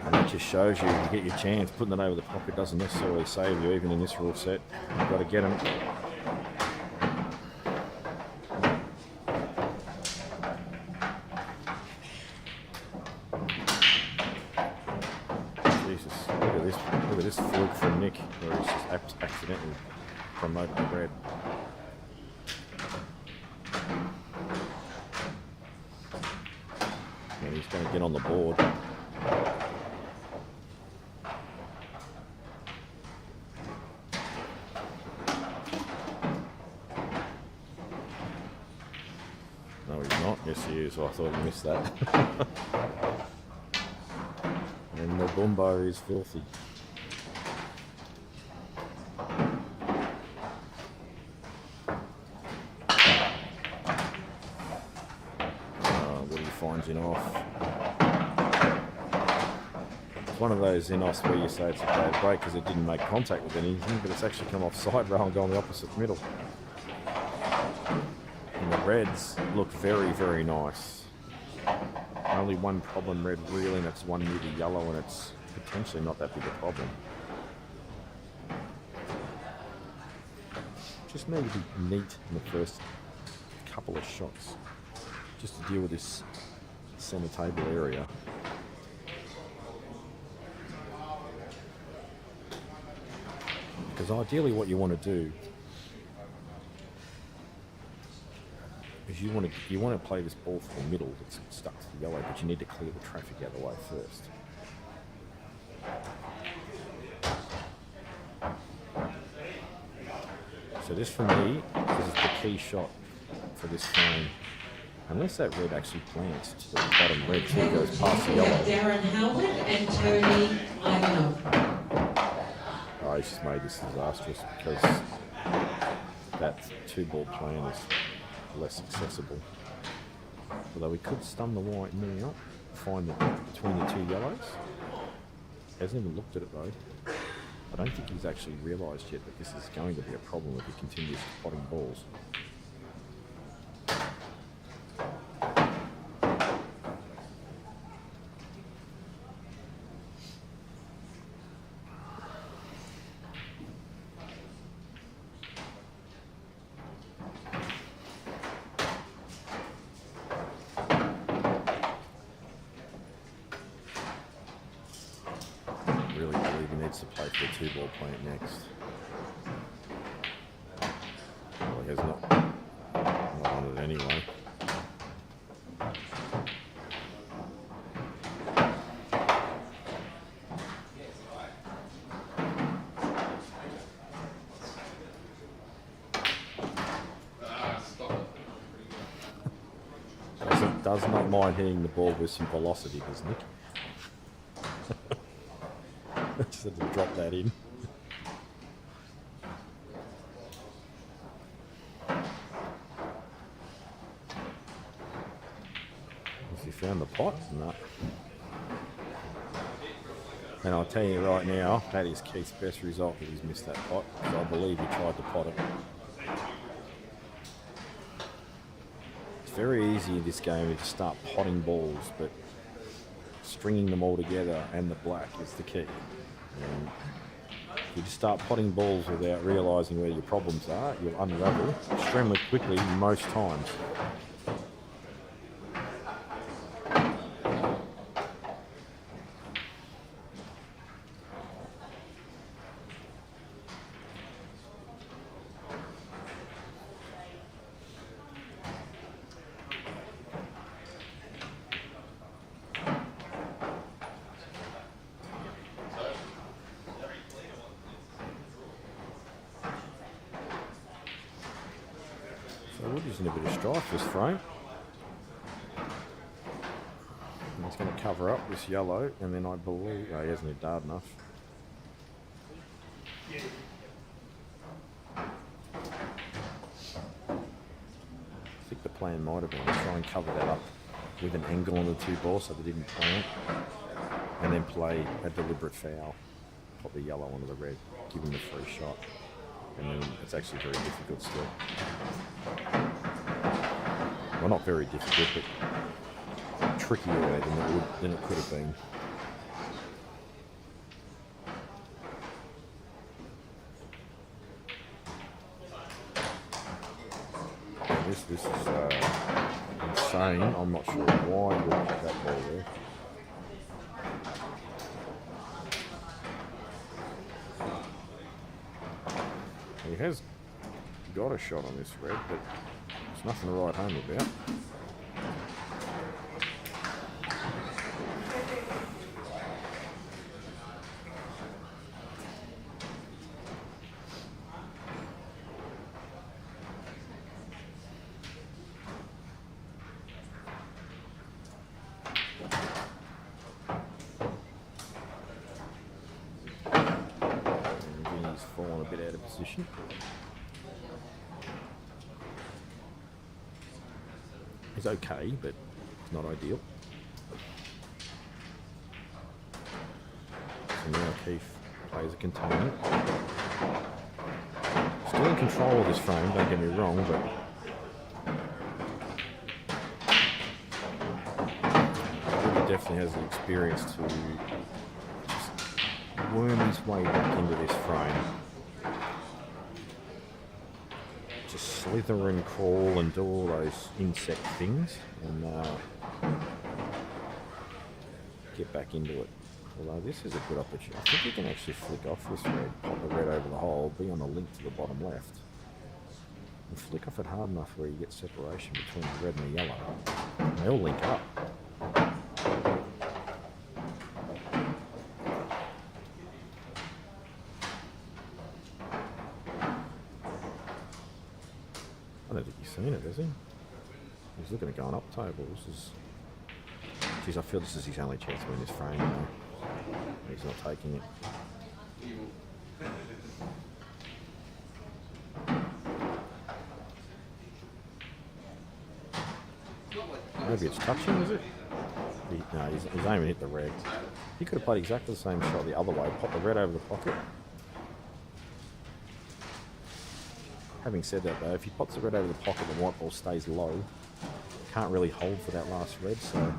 [SPEAKER 1] And that just shows you get your chance. Putting it over the pocket doesn't necessarily save you, even in this rule set. You've got to get them. Jesus, look at this fluke from Nick, where he's just accidentally promote the red. And he's going to get on the board. No, he's not. Yes, he is. I thought he missed that. And the Bumbo is filthy. Finds in off. It's one of those in-offs where you say it's a bad break because it didn't make contact with anything, but it's actually come off side rail and gone the opposite middle. And the reds look very, very nice. Only one problem red really, and that's one near the yellow, and it's potentially not that big a problem. Just maybe be neat in the first couple of shots, just to deal with this center table area. Because ideally what you want to do is you want to play this ball for the middle that's stuck to the yellow, but you need to clear the traffic out of the way first. So this for me, this is the key shot for this frame. Unless that red actually plants to the bottom red too, goes past the yellow.
[SPEAKER 5] Darren Howard and Tony Ivanov.
[SPEAKER 1] Oh, he's just made this disastrous because that 2-ball plan is less accessible. Although we could stun the white now, find the between the two yellows. Hasn't even looked at it though. I don't think he's actually realised yet that this is going to be a problem if he continues potting balls. Really believe he needs to play for the 2-ball plant next. Well, he has not on it anyway. Does not mind hitting the ball with some velocity, does Nick? Just had to drop that in. Has he found the pot? No. And I'll tell you right now, that is Keith's best result that he's missed that pot, because I believe he tried to pot it. It's very easy in this game to start potting balls, but stringing them all together and the black is the key. And if you just start potting balls without realising where your problems are, you'll unravel extremely quickly most times. So we're using a bit of strife this frame. And it's going to cover up this yellow, and then I believe... Oh, he hasn't hit hard enough. I think the plan might have been to try and cover that up with an angle on the 2-ball so they didn't plant, and then play a deliberate foul. Pop the yellow onto the red, give him the free shot. And then it's actually very difficult still. Well, not very difficult, but trickier than it could have been. And this is insane. I'm not sure why he would put that ball there. He has got a shot on this red, but there's nothing to write home about. He's fallen a bit out of position. He's okay, but it's not ideal. So now Keith plays a containment. Still in control of this frame, don't get me wrong, but he definitely has the experience to just worm his way back into this frame. Just slither and crawl and do all those insect things and get back into it. Although this is a good opportunity. I think you can actually flick off this red, pop the red over the hole, be on a link to the bottom left, and flick off it hard enough where you get separation between the red and the yellow. And they all link up. I don't think he's seen it, has he? He's looking at going up table. This is... Geez, I feel this is his only chance to win this frame, though. He's not taking it. Maybe it's touching, is it? No, he's aiming at the red. He could have played exactly the same shot the other way, pop the red over the pocket, Having said that though, if he pots the red over the pocket, the white ball stays low. Can't really hold for that last red, so...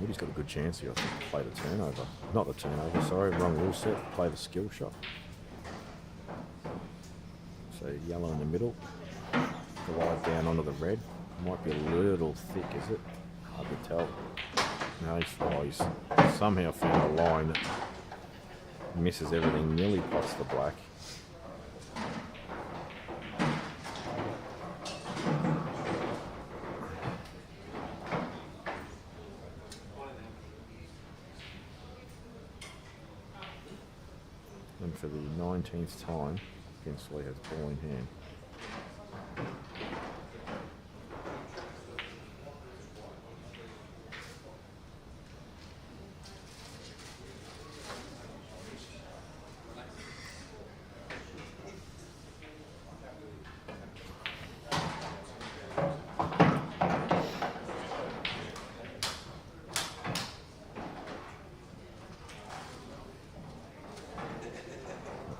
[SPEAKER 1] Woody's got a good chance here, I think, to play the turnover. Not the turnover, sorry, wrong rule set. Play the skill shot. So yellow in the middle. Glide down onto the red. Might be a little thick, is it? Hard to tell. No, he's somehow found a line that misses everything, nearly pots the black. And for the 19th time, Kinsley has ball in hand.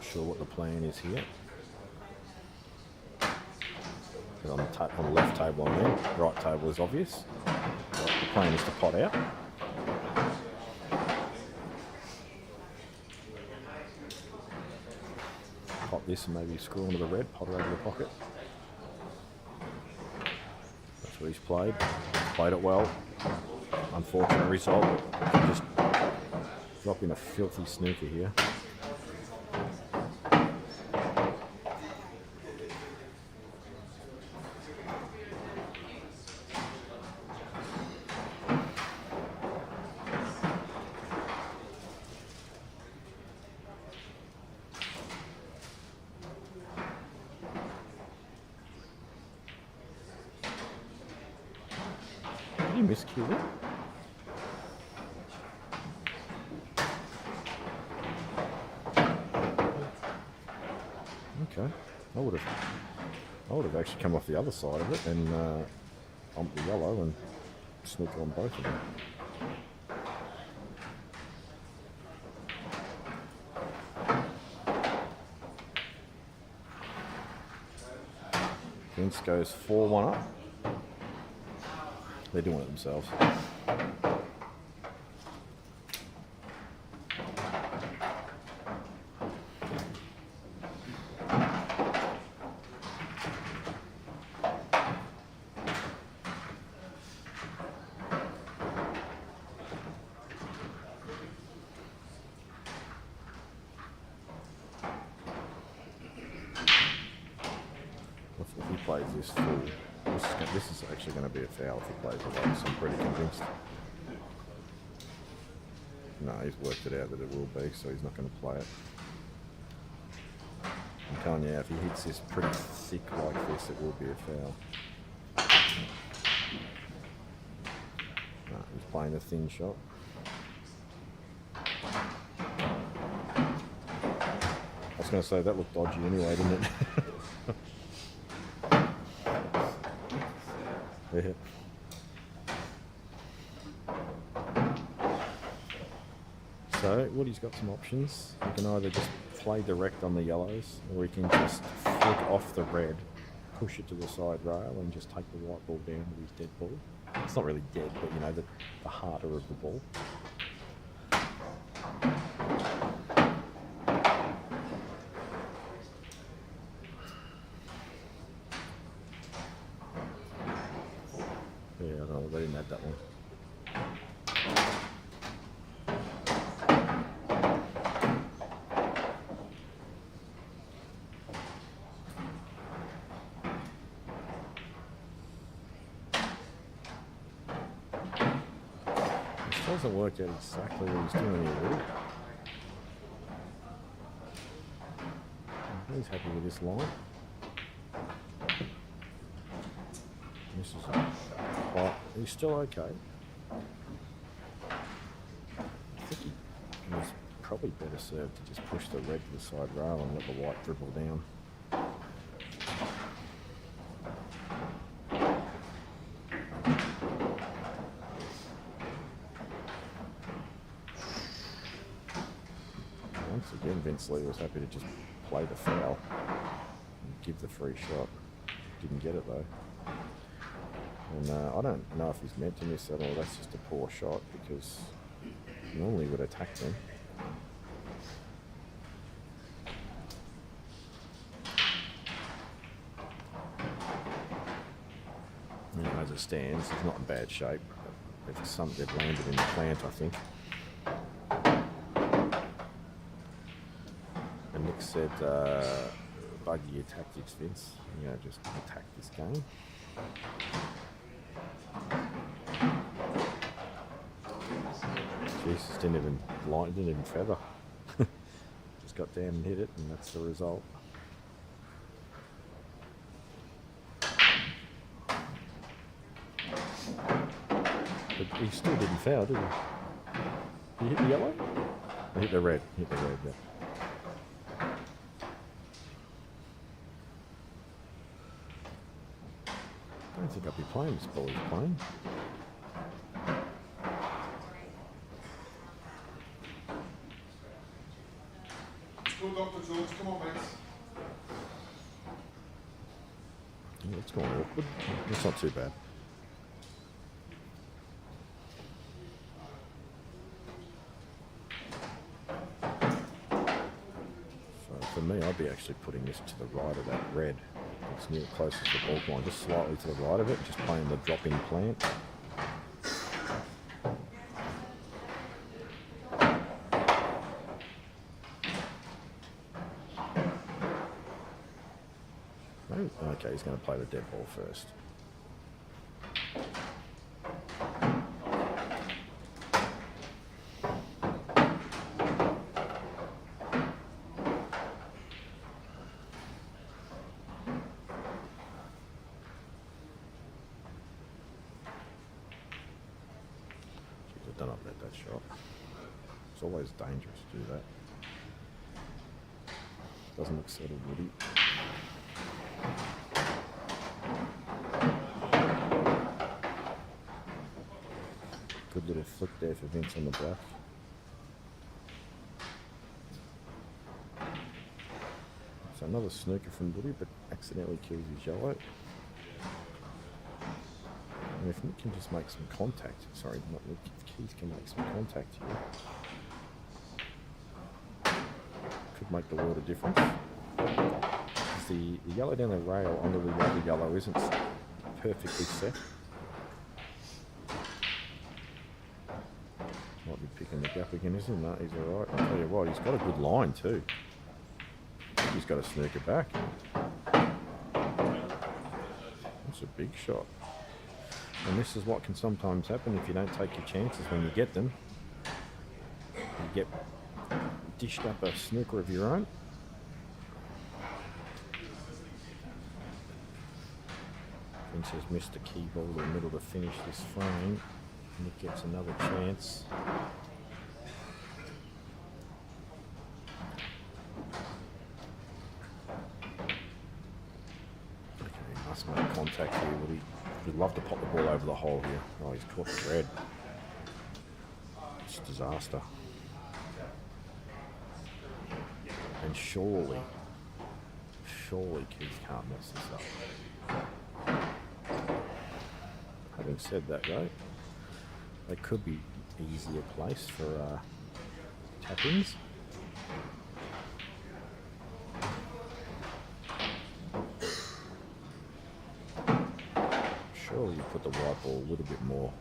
[SPEAKER 1] Sure what the plan is here. On the left table on there, right table is obvious. The plan is to pot out. Pot this and maybe screw onto the red, pot it over the pocket. That's what he's played. Played it well. Unfortunate result. Just dropping a filthy snooker here. Did he miss Curwood? Okay, I would have actually come off the other side of it and on the yellow and snook on both of them. Vince goes 4-1 up. They're doing it themselves. If he plays this full, this is actually going to be a foul if he plays it like this, I'm pretty convinced. No, he's worked it out that it will be, so he's not going to play it. I'm telling you, if he hits this pretty thick like this, it will be a foul. No, he's playing a thin shot. I was going to say, that looked dodgy anyway, didn't it? Yeah. So Woody's got some options. He can either just play direct on the yellows, or he can just flick off the red, push it to the side rail, and just take the white ball down with his dead ball. It's not really dead, but you know, the harder of the ball. Yeah, I don't know, they didn't add that one. This doesn't work out exactly what he's doing here, really. He's happy with this line. This is quite, he's still okay. I think he was probably better served to just push the red to the side rail and let the white dribble down. Vince Lee was happy to just play the foul and give the free shot. Didn't get it though. And I don't know if he's meant to miss that or that's just a poor shot because normally he would attack them. You know, as it stands, he's not in bad shape. They've landed in the plant, I think. And Nick said, buggy your tactics, Vince. You know, just attack this game. Jesus, didn't even feather. Just got down and hit it, and that's the result. But he still didn't foul, did he? He hit the yellow? He hit the red. Yeah. I don't think I'll be playing this ball he's playing.
[SPEAKER 3] Go, Dr. Jones, come on, Max.
[SPEAKER 1] Yeah, it's going awkward. It's not too bad. So for me, I'd be actually putting this to the right of that red. It's near closest to the ball line, just slightly to the right of it, just playing the drop-in plant. Okay, he's going to play the dead ball first. I don't uplet that shot. It's always dangerous to do that. Doesn't look settled, would he? Good little flick there for Vince on the black. So another snooker from Woody, but accidentally kills his yellow. And if Nick can just make some contact, sorry, not Nick, if Keith can make some contact here, could make the world a difference. The yellow down the rail onto the other yellow isn't perfectly set. Might be picking the gap again, isn't that? He's alright. I'll tell you what, he's got a good line too. He's got to sneak it back. That's a big shot. And this is what can sometimes happen if you don't take your chances when you get them. You get dished up a snooker of your own. Vince has missed a key ball in the middle to finish this frame. Nick gets another chance. Okay, he must make contact here, would he? He'd love to pop the ball over the hole here. Oh, he's caught the red. It's a disaster. And surely Keith can't mess this up. Having said that though, they could be easier place for tap-ins. Surely you put the white ball a little bit more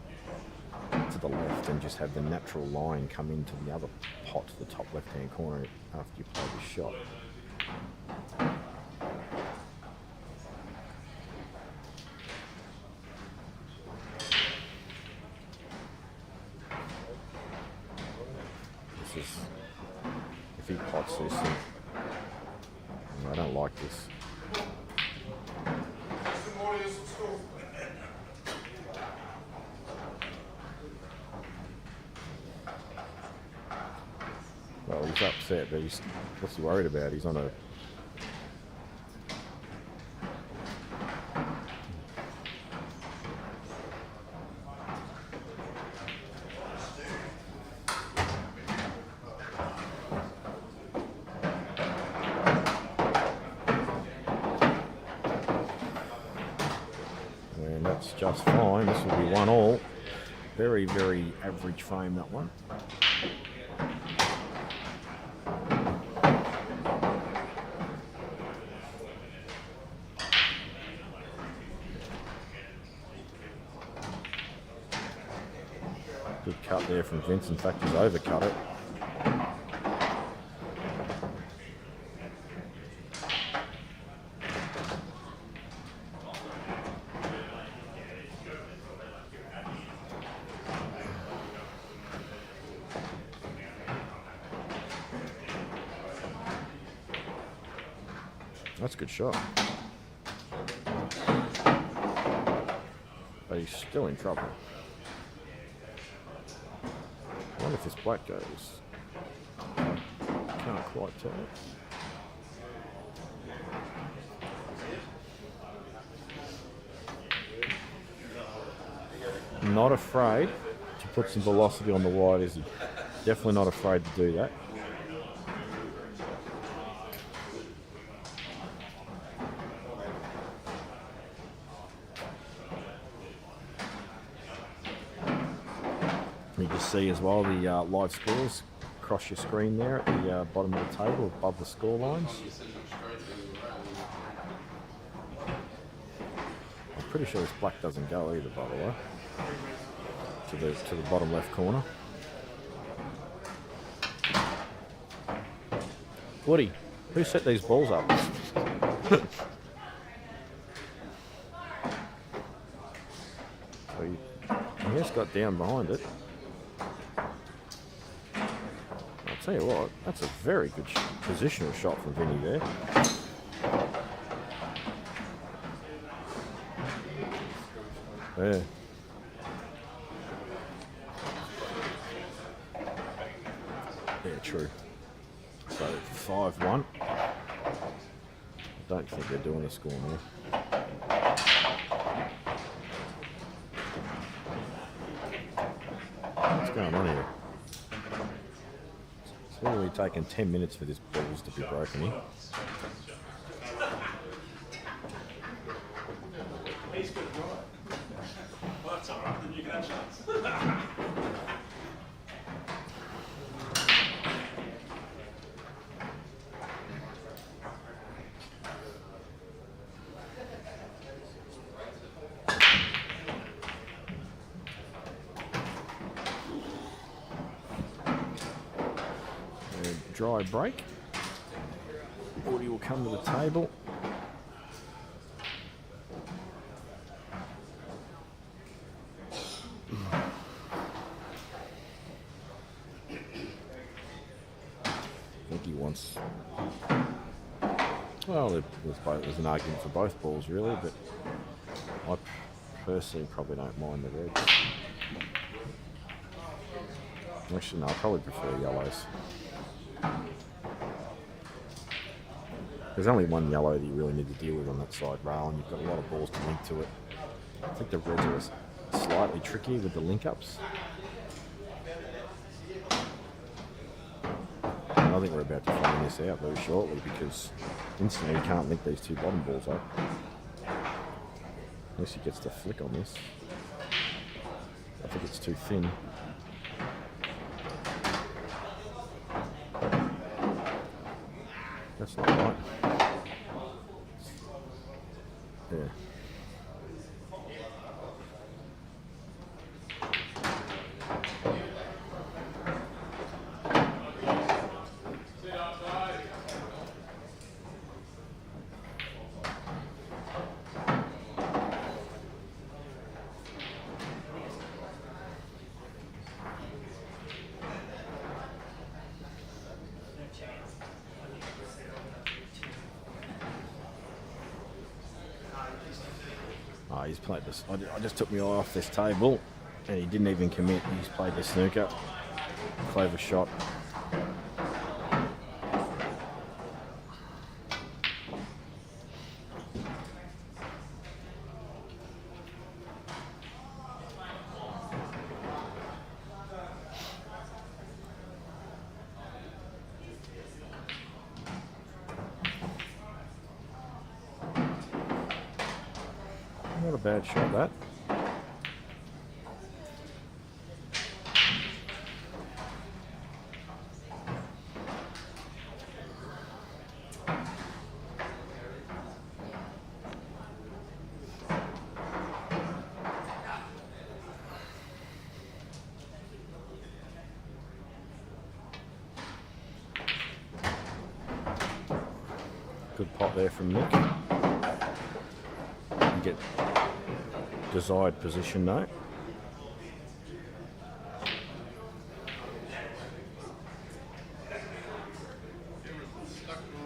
[SPEAKER 1] to the left and just have the natural line come into the other pot to the top left-hand corner after you play the shot. If he pots this, I don't like this. Well, he's upset, but what's he worried about? He's on a... just fine. This will be 1-all. Very, very average frame, that one. Good cut there from Vince. In fact, he's overcut it. That's a good shot. But he's still in trouble. I wonder if this black goes. Can't quite tell. Not afraid to put some velocity on the wide, is he? Definitely not afraid to do that. You can see as well the live scores across your screen there at the bottom of the table above the score lines. I'm pretty sure this black doesn't go either, by the way. To the bottom left corner. Woody, who set these balls up? So he just got down behind it. I'll tell you what, that's a very good positional shot from Vinny there. Yeah. Yeah, true. So 5-1. I don't think they're doing a score now. What's going on here? It's literally taken 10 minutes for this balls to be broken here.
[SPEAKER 6] He's good, right? Well, that's alright, then you can have shots.
[SPEAKER 1] Dry break. Woody will come to the table. I think he wants. Well, there's an argument for both balls, really, but I personally probably don't mind the reds. Actually, no, I probably prefer yellows. There's only one yellow that you really need to deal with on that side rail, and you've got a lot of balls to link to it. I think the reds are slightly tricky with the link-ups. And I think we're about to find this out very shortly, because instantly you can't link these two bottom balls up. Unless he gets the flick on this. I think it's too thin. That's not right. Yeah. He's played this. I just took my eye off this table, and he didn't even commit. He's played the snooker. Clever shot. Not a bad shot, that. Good pot there from Nick. You get desired position though.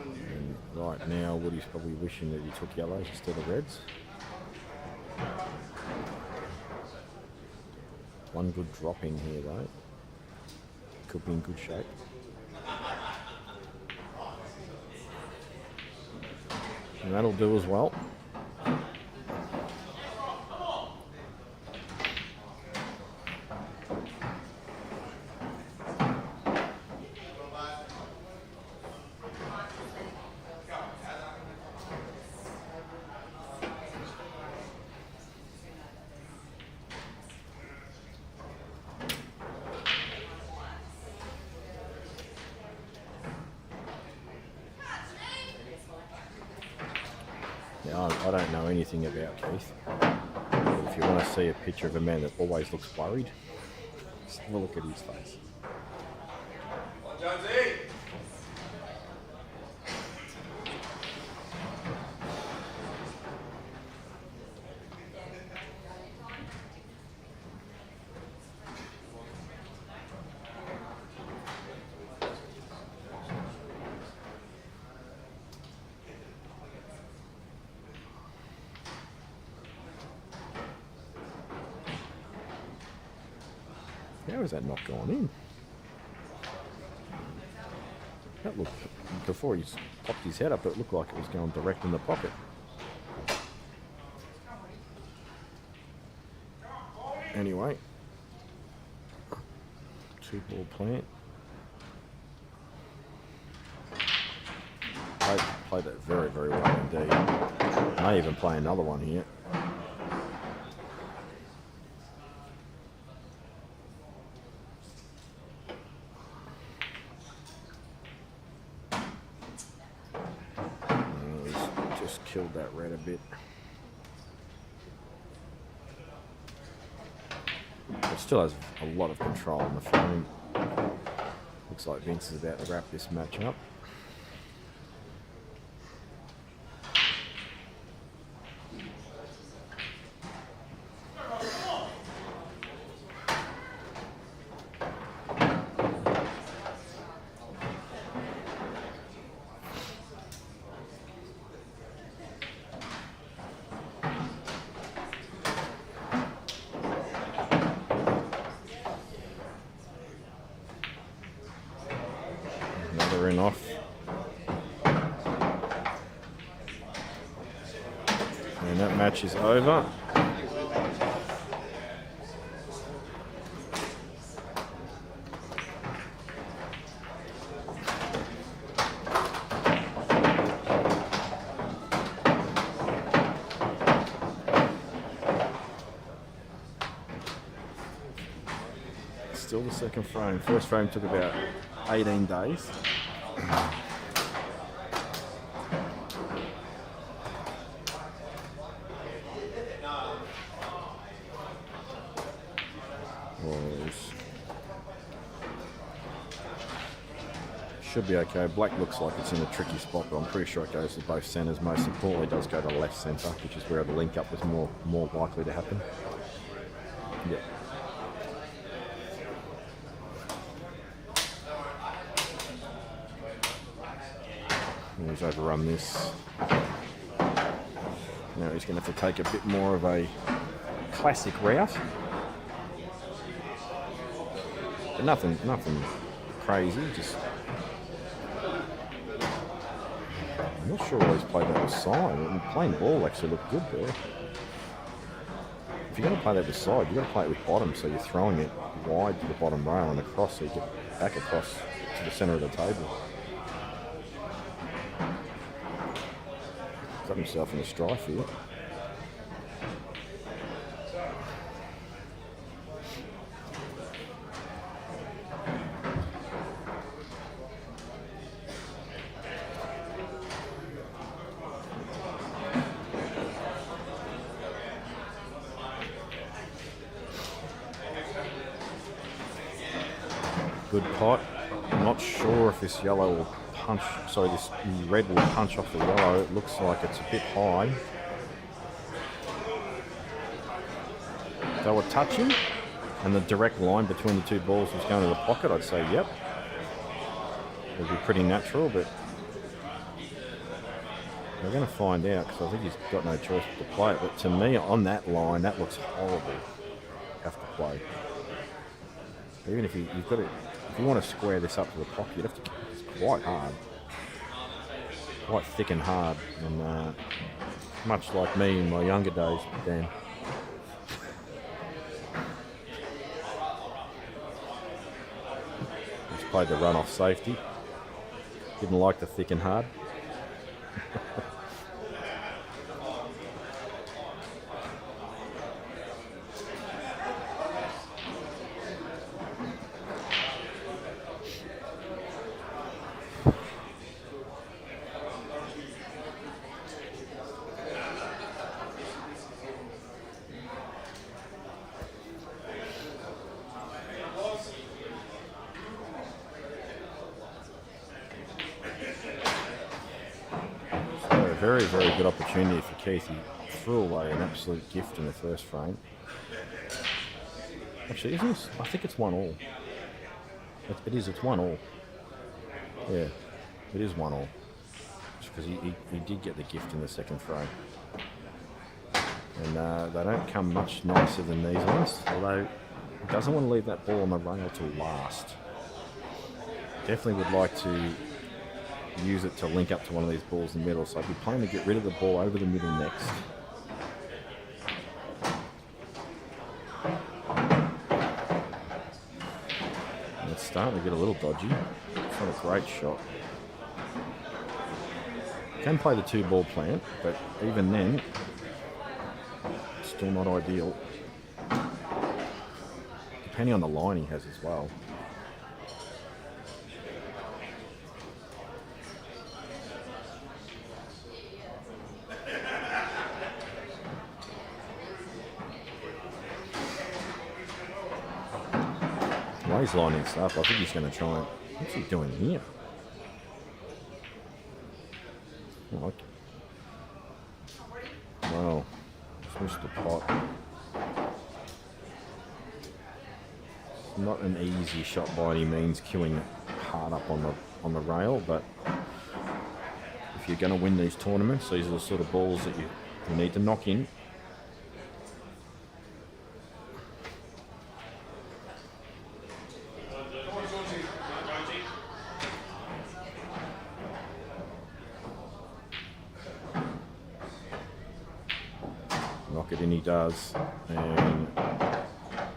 [SPEAKER 1] And right now, Woody's probably wishing that he took yellows instead of reds. One good drop in here though. Could be in good shape. And that'll do as well. Yeah, I don't know anything about Keith. But if you want to see a picture of a man that always looks worried, just have a look at his face. How is that not going in? That looked, before he popped his head up, it looked like it was going direct in the pocket. Anyway, 2-ball plant. Played that very, very well indeed. May even play another one here. Just killed that red a bit. It still has a lot of control on the frame. Looks like Vince is about to wrap this match up. Another in off. And that match is over. Still the second frame. First frame took about 18 days. Should be okay. Black looks like it's in a tricky spot, but I'm pretty sure it goes to both centres. Most importantly, it does go to left centre, which is where the link up was more likely to happen. Yep. He's overrun this. Now he's going to have to take a bit more of a classic route. But nothing crazy, just... I'm not sure why he's played that aside. I mean, playing ball actually looked good there. If you're going to play that aside, you've got to play it with bottom, so you're throwing it wide to the bottom rail and across, so you get back across to the centre of the table. Got himself in a strife here. Good pot. I'm not sure if this yellow will punch, sorry, this red will punch off the yellow. It looks like it's a bit high. If they were touching and the direct line between the two balls was going to the pocket, I'd say yep. It would be pretty natural, but we're going to find out because I think he's got no choice but to play it. But to me, on that line, that looks horrible. You have to play. Even if you've got to, if you want to square this up to the pocket, you have to. It's quite hard, quite thick and hard, and much like me in my younger days. But then, just played the run-off safety. Didn't like the thick and hard. Very, very good opportunity for Keith. He threw away an absolute gift in the first frame. Actually, isn't this? I think it's 1-1. It is. It's 1-1. Yeah, it is 1-1. Because he did get the gift in the second frame. And they don't come much nicer than these ones. Although he doesn't want to leave that ball on the rail till last. Definitely would like to use it to link up to one of these balls in the middle. So I'd be planning to get rid of the ball over the middle next. And it's starting to get a little dodgy. It's not a great shot. Can play the 2-ball plant, but even then, still not ideal. Depending on the line he has as well. He's lining this up. I think he's going to try and... What's he doing here? Oh, well, just missed the pot. Not an easy shot by any means, queuing hard up on the rail, but if you're going to win these tournaments, these are the sort of balls that you need to knock in. Knock it in, he does, and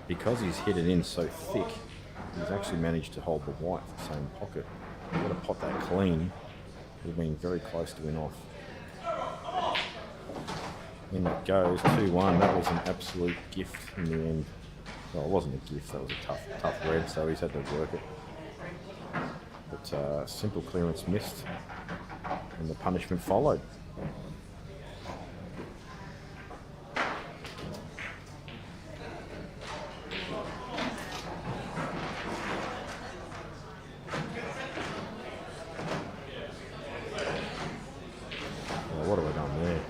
[SPEAKER 1] because he's hit it in so thick, he's actually managed to hold the white for the same pocket. If would have pot that clean, it would have been very close to win off. In it goes, 2-1. That was an absolute gift in the end. Well, it wasn't a gift, that was a tough red, so he's had to work it. But simple clearance missed, and the punishment followed. What have I done there?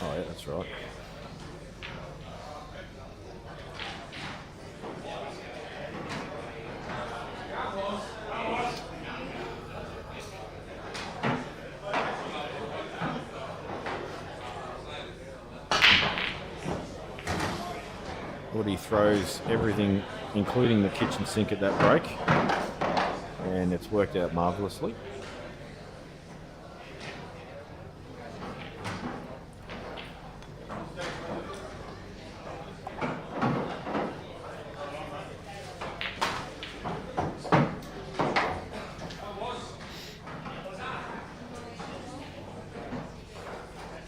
[SPEAKER 1] Oh yeah, that's right. He throws everything, including the kitchen sink, at that break, and it's worked out marvellously.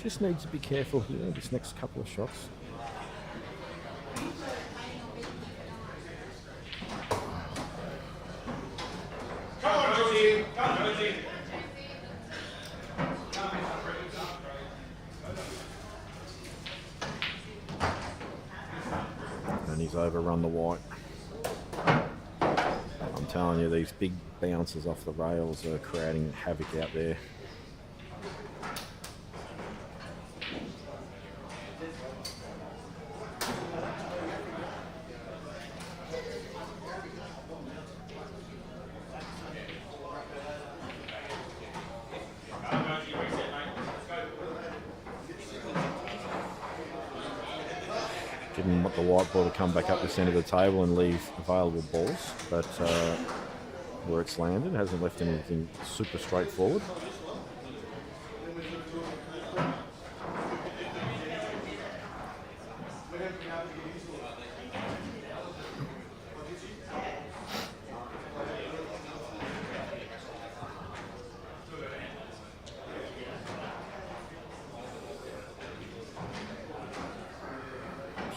[SPEAKER 1] Just needs to be careful here, this next couple of shots. overrun the white. I'm telling you, these big bounces off the rails are creating havoc out there. Didn't want the white ball to come back up this end of the table and leave available balls, but where it's landed hasn't left anything super straightforward.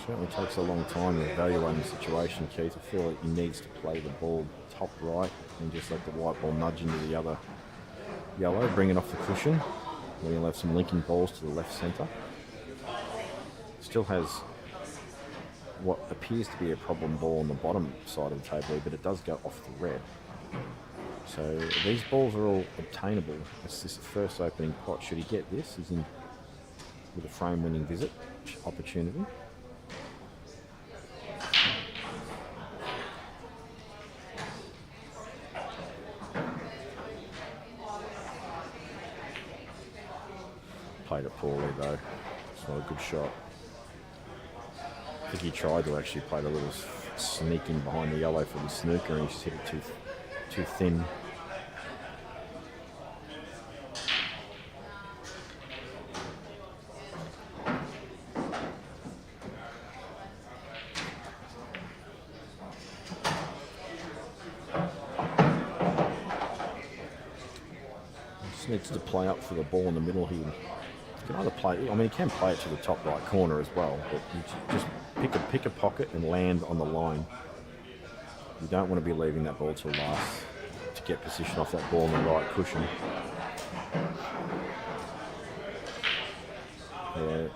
[SPEAKER 1] Certainly takes a long time evaluating the situation, Keith. I feel like he needs to play the ball top right and just let the white ball nudge into the other yellow, bring it off the cushion. Then he'll have some linking balls to the left centre. Still has what appears to be a problem ball on the bottom side of the table, but it does go off the red. So these balls are all obtainable. It's this first opening pot. Should he get this, he's in with a frame-winning visit opportunity. Played it poorly though. It's not a good shot. I think he tried to actually play a little sneak in behind the yellow for the snooker, and he just hit it too thin. Just needs to play up for the ball in the middle here. He can either play, I mean, he can play it to the top right corner as well, but you just pick a pocket and land on the line. You don't want to be leaving that ball till last to get position off that ball on the right cushion. Yeah,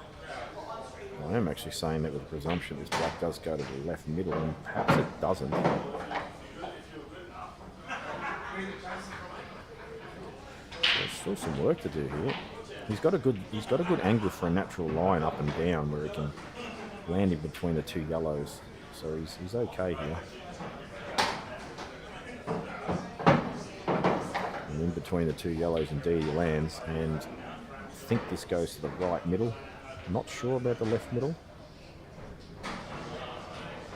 [SPEAKER 1] I am actually saying that with a presumption this black does go to the left middle, and perhaps it doesn't. There's still some work to do here. He's got a good angle for a natural line up and down where he can land in between the two yellows. So he's okay here. And in between the two yellows indeed he lands, and I think this goes to the right middle. I'm not sure about the left middle.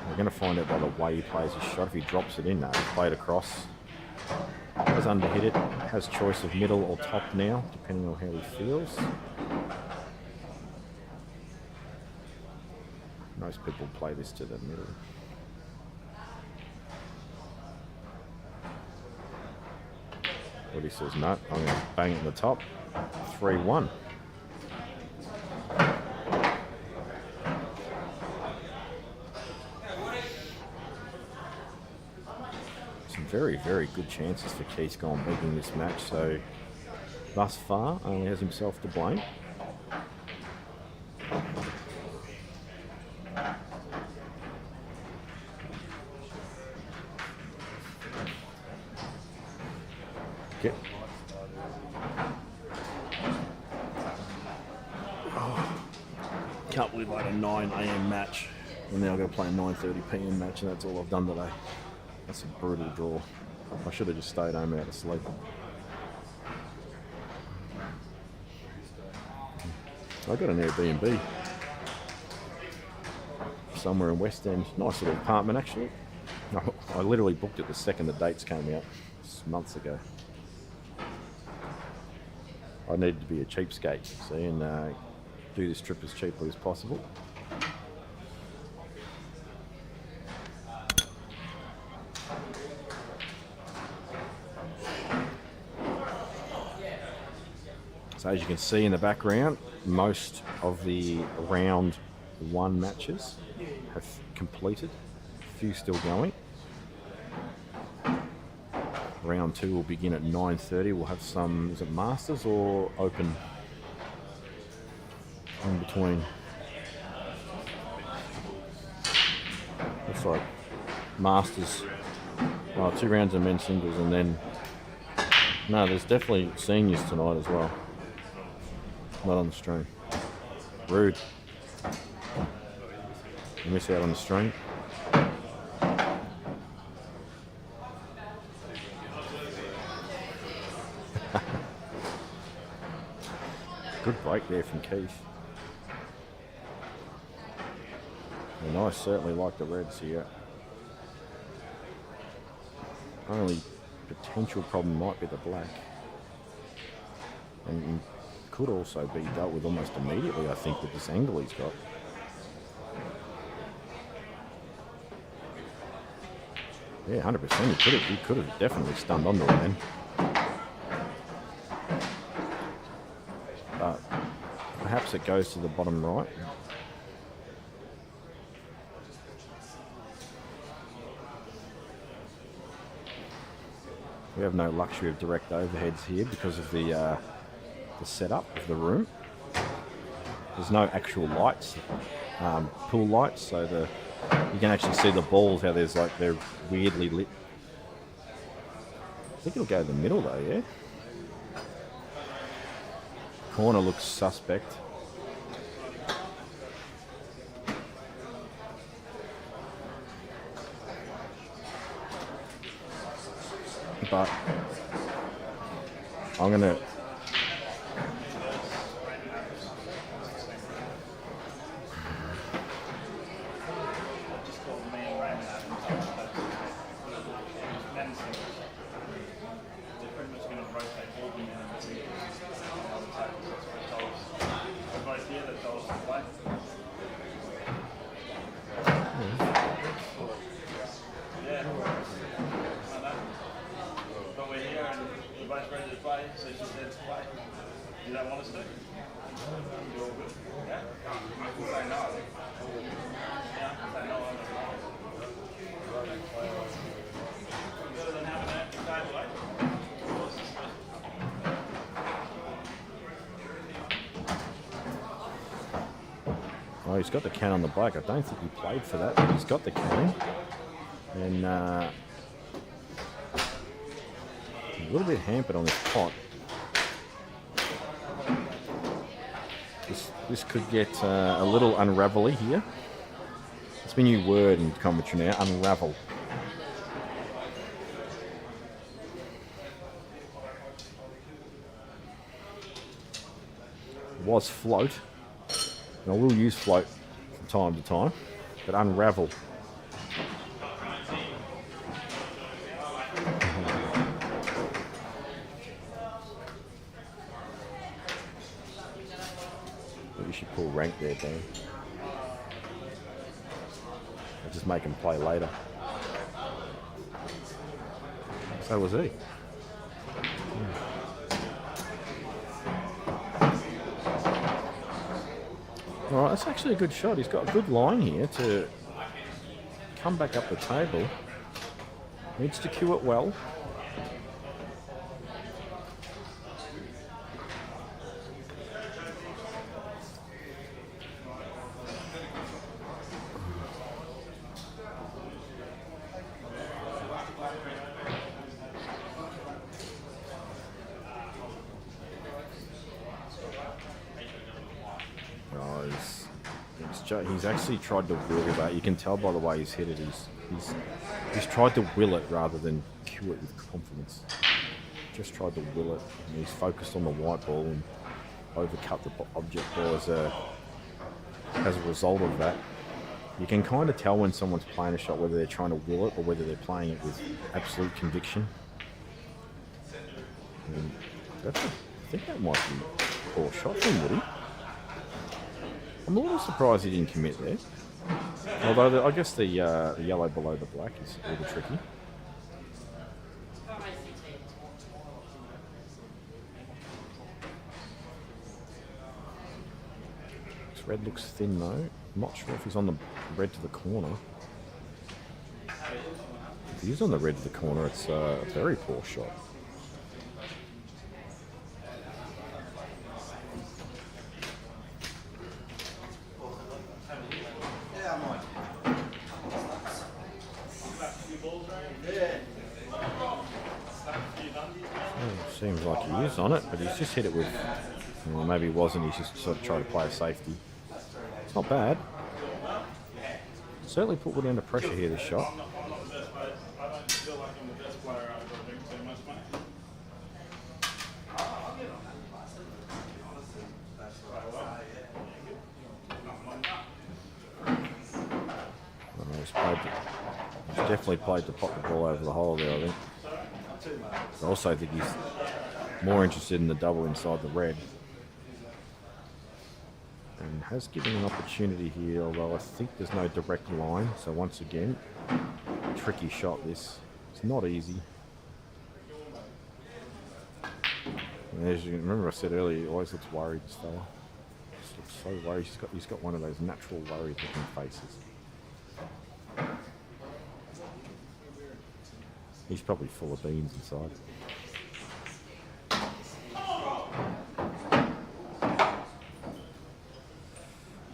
[SPEAKER 1] We're going to find out by the way he plays his shot. If he drops it in, no, he played across. Has underhit it, has choice of middle or top now, depending on how he feels. Most people play this to the middle. What he says, no, I'm going to bang it in the top. 3-1. Very, very good chances for Keith Gone big in this match, so thus far only has himself to blame. Okay. Oh, can't believe I had a 9 AM match and now I've got to play a 9:30 PM match, and that's all I've done today. That's a brutal draw. I should have just stayed home out of sleep. I got an Airbnb somewhere in West End. Nice little apartment actually. I literally booked it the second the dates came out months ago. I needed to be a cheapskate, see, and do this trip as cheaply as possible. So as you can see in the background, most of the round 1 matches have completed, a few still going. Round 2 will begin at 9:30. We'll have some, is it Masters or Open in between? It's like Masters, 2 rounds of men's singles, and then no, there's definitely seniors tonight as well. Not on the stream. Rude. You miss out on the stream. Good break there from Keith. And I certainly like the Reds here. Only potential problem might be the black. And could also be dealt with almost immediately, I think, with this angle he's got. Yeah, 100%. He could have definitely stunned onto it then. But perhaps it goes to the bottom right. We have no luxury of direct overheads here because of the setup of the room. There's no actual lights, pool lights, so you can actually see the balls, how they're weirdly lit. I think it'll go to the middle though, yeah? Corner looks suspect. But I'm gonna Oh, he's got the can on the black. I don't think he played for that, but he's got the can. And a little bit hampered on this pot. This could get a little unravelly here. It's my new word in commentary now, unravel. Was float. And I will use float from time to time, but unravel. You should pull rank there, Dan. I'll just make him play later. So was he. Alright, that's actually a good shot. He's got a good line here to come back up the table. Needs to cue it well. He's actually tried to will that. You can tell by the way he's hit it. He's tried to will it rather than cue it with confidence. Just tried to will it. And he's focused on the white ball and overcut the object ball as a result of that. You can kind of tell when someone's playing a shot whether they're trying to will it or whether they're playing it with absolute conviction. I think that might be a poor shot from Woody. I'm a little surprised he didn't commit there. Although I guess the yellow below the black is a little tricky. This red looks thin though. I'm not sure if he's on the red to the corner. If he's on the red to the corner, it's a very poor shot. Seems like he is on it, but he's just hit it with... Well, maybe he wasn't, he's just sort of trying to play a safety. It's not bad. Certainly put Woody under pressure here, this shot.
[SPEAKER 6] I'm not the best player. I don't feel like I'm the best player I've got to bring too much money.
[SPEAKER 1] He's definitely played to pop the ball over the hole there, I think. I also think he's more interested in the double inside the red. And has given an opportunity here, although I think there's no direct line. So once again, tricky shot this. It's not easy. And as you remember I said earlier, he always looks worried, this fella. Just looks so worried. He's got one of those natural worried looking faces. He's probably full of beans inside.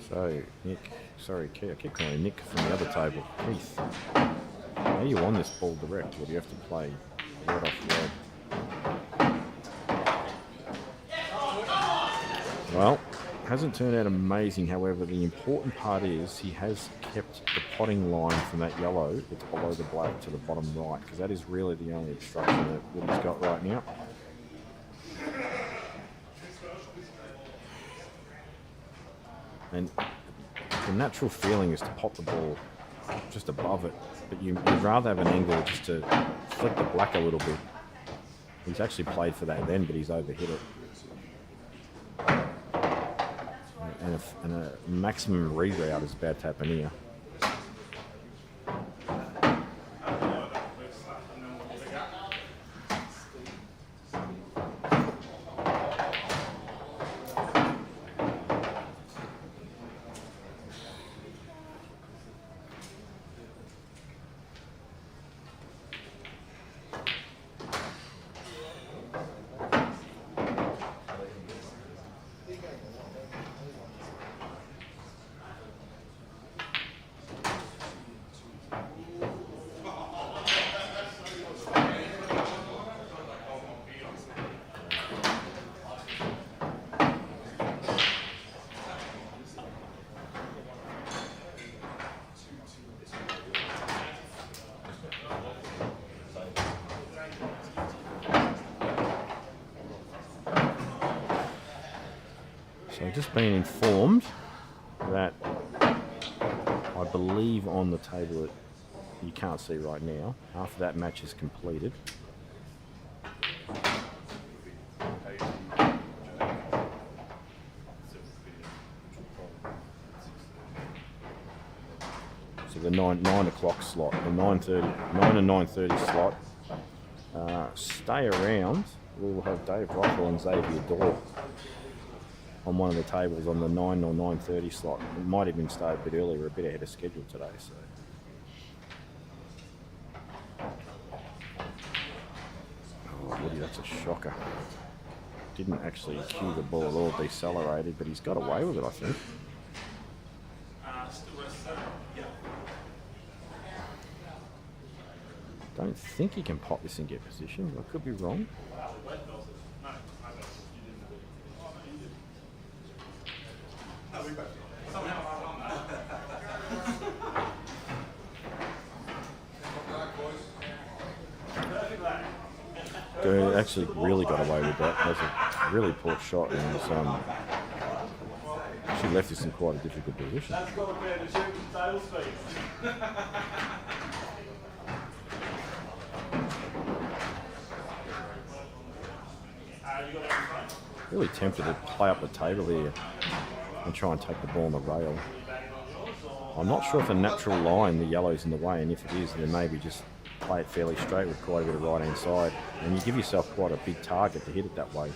[SPEAKER 1] So, Nick, sorry, I keep calling him Nick from the other table. Keith, how you on this ball direct, or do you have to play right off red? Well, hasn't turned out amazing, however, the important part is he has kept the potting line from that yellow that's below the black to the bottom right, because that is really the only obstruction that Woody's got right now. And the natural feeling is to pop the ball just above it, but you'd rather have an angle just to flick the black a little bit. He's actually played for that then, but he's overhit it. And a maximum reroute is about to happen here. So I've just been informed that I believe on the table that you can't see right now, after that match is completed, so the 9 o'clock slot, the 9 and 9:30 slot, stay around. We will have Dave Rockwell and Xavier Dorr on one of the tables on the 9 or 9:30 slot. It might even start a bit earlier, a bit ahead of schedule today. So, oh, Woody, that's a shocker. Didn't actually cue the ball at all, decelerated, but he's got away with it, I think. Don't think he can pop this and get position. I could be wrong. Actually really got away with that. That was a really poor shot, and it's, she left us in quite a difficult position.
[SPEAKER 6] That's got to be the shooting tail speed.
[SPEAKER 1] Really tempted to play up the table here and try and take the ball on the rail. I'm not sure if a natural line, the yellow's in the way, and if it is, then maybe just play it fairly straight with quite a bit of right hand side, and you give yourself quite a big target to hit it that way.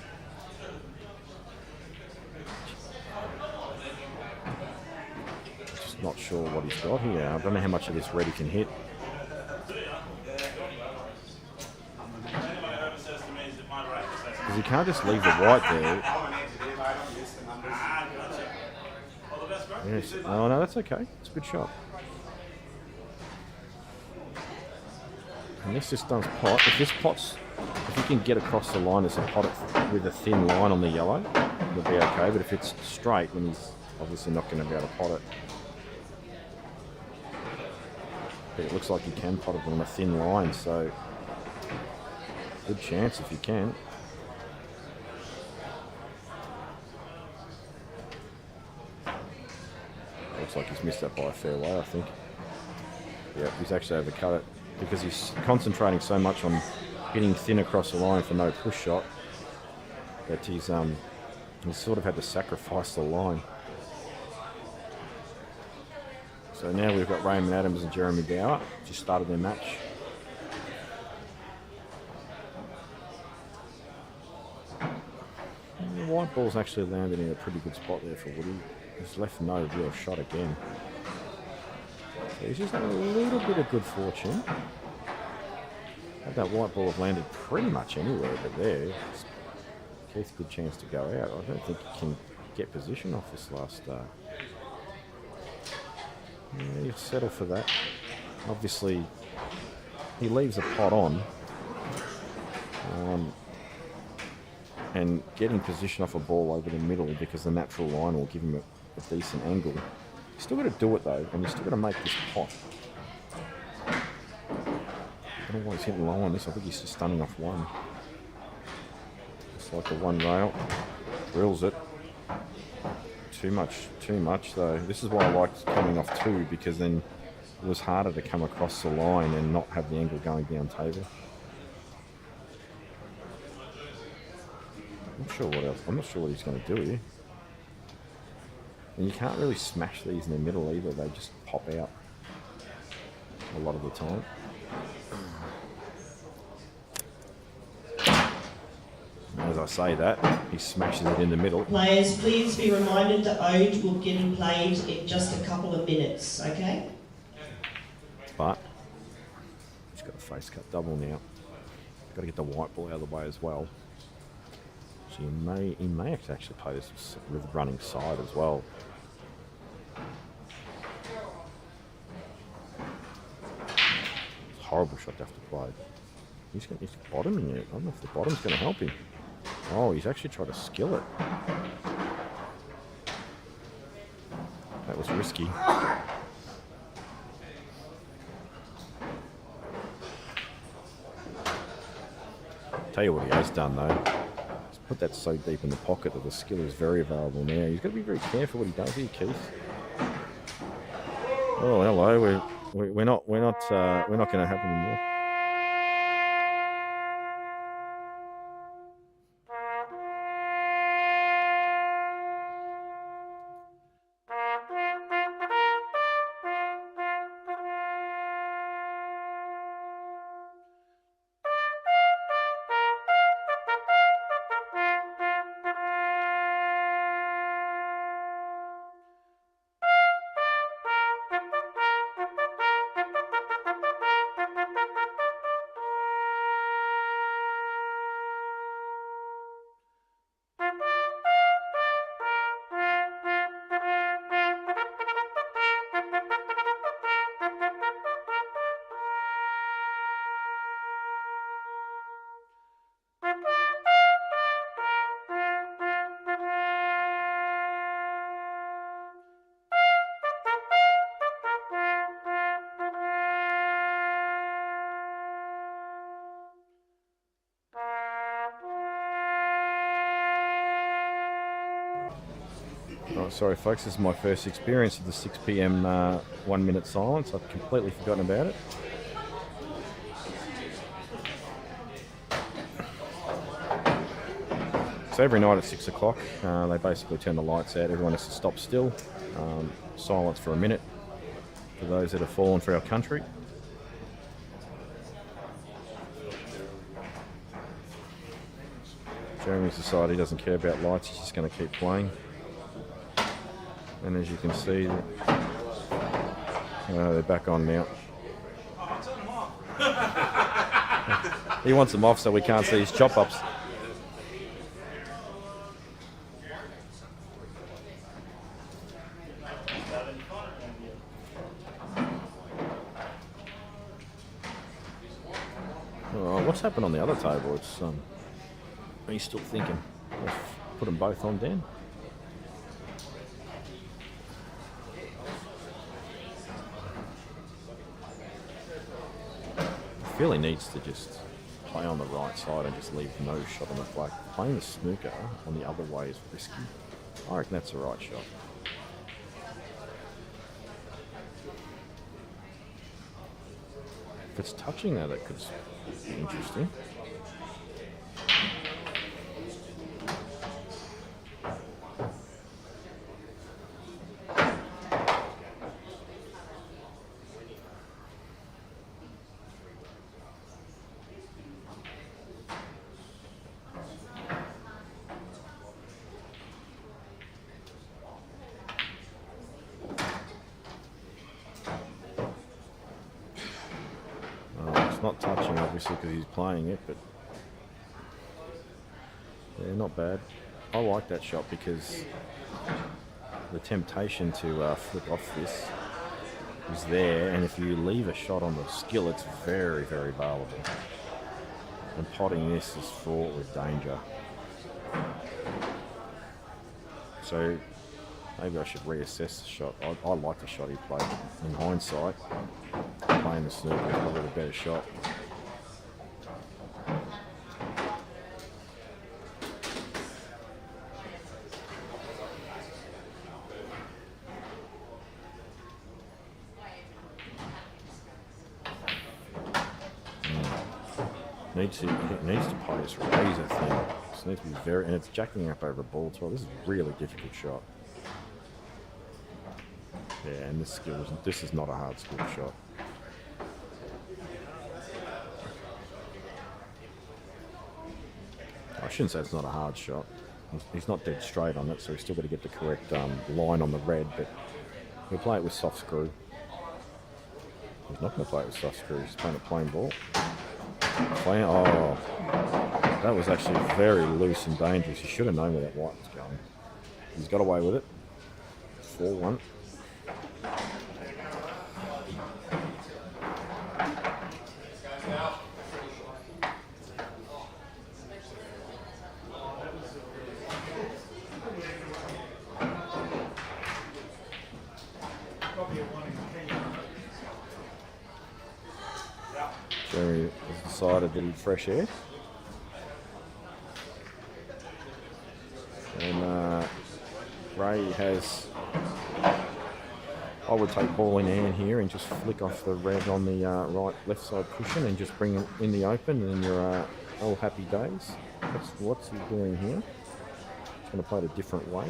[SPEAKER 1] Just not sure what he's got here. I don't know how much of this red he can hit. Because he can't just leave the white there. Yes. Oh no, that's okay. It's a good shot. And this just does pot. If this pot's If you can get across the line, there's a pot with a thin line on the yellow, it'll be okay. But if it's straight, then he's obviously not going to be able to pot it. But it looks like he can pot it on a thin line, so good chance if you can. Looks like he's missed that by a fair way, I think. Yeah, he's actually overcut it because he's concentrating so much on hitting thin across the line for no push shot that he's sort of had to sacrifice the line. So now we've got Raymond Adams and Jeremy Bauer just started their match. And the white ball's actually landed in a pretty good spot there for Woody. He's left no real shot again. So he's just had a little bit of good fortune. Had that white ball have landed pretty much anywhere but there. Keith, good chance to go out. I don't think he can get position off this last start. Yeah, he'll settle for that. Obviously, he leaves a pot on. And getting position off a ball over the middle because the natural line will give him a decent angle. He's still got to do it though, and he's still got to make this pot. I don't know why he's hitting low on this. I think he's just stunning off one. It's like a one rail. Drills it. Too much though. This is why I liked coming off two, because then it was harder to come across the line and not have the angle going down table. I'm not sure what else. I'm not sure what he's going to do here. And you can't really smash these in the middle either. They just pop out a lot of the time. As I say that, he smashes it in the middle.
[SPEAKER 4] Players, please be reminded the ode will begin played in just a couple of minutes, okay?
[SPEAKER 1] But he's got a face cut double now. Got to get the white ball out of the way as well. So he may actually play this with running side as well. It's a horrible shot to have to play. He's bottoming it. I don't know if the bottom's going to help him. Oh, he's actually tried to skill it. That was risky. Tell you what he has done though. He's put that so deep in the pocket that the skill is very available now. He's got to be very careful what he does here, Keith. Oh, hello. We're not going to have any more. Oh, sorry folks, this is my first experience of the 6 PM 1 minute silence. I've completely forgotten about it. So every night at 6 o'clock, they basically turn the lights out. Everyone has to stop still, silence for a minute for those that have fallen for our country. Jeremy's decided he doesn't care about lights, he's just going to keep playing. And as you can see, they're back on now. He wants them off so we can't see his chop-ups. What's happened on the other table? It's he's still thinking. Let's put them both on then. I feel he needs to just play on the right side and just leave no shot on the flag. Playing the snooker on the other way is risky. I reckon that's the right shot. If it's touching that could be interesting. Not touching obviously because he's playing it, but yeah, not bad. I like that shot because the temptation to flick off this is there, and if you leave a shot on the skill, it's very, very bailable. And potting this is fraught with danger. So maybe I should reassess the shot. I like the shot he played. In hindsight, playing the snooker is probably the better shot. Needs to play this razor thing. This needs to be very, and it's jacking up over a ball as well. This is a really difficult shot. Yeah, and this is not a hard skill shot. I shouldn't say it's not a hard shot. He's not dead straight on it, so he's still got to get the correct line on the red, but he'll play it with soft screw. He's not going to play it with soft screw, he's playing a plain ball. Oh, that was actually very loose and dangerous. He should have known where that white was going. He's got away with it. 4-1. Jeremy has decided that he's fresh air. And Ray has, I would take ball in hand here and just flick off the red on the left side cushion and just bring it in the open, and then you're all happy days. That's what's he doing here. He's going to play it a different way.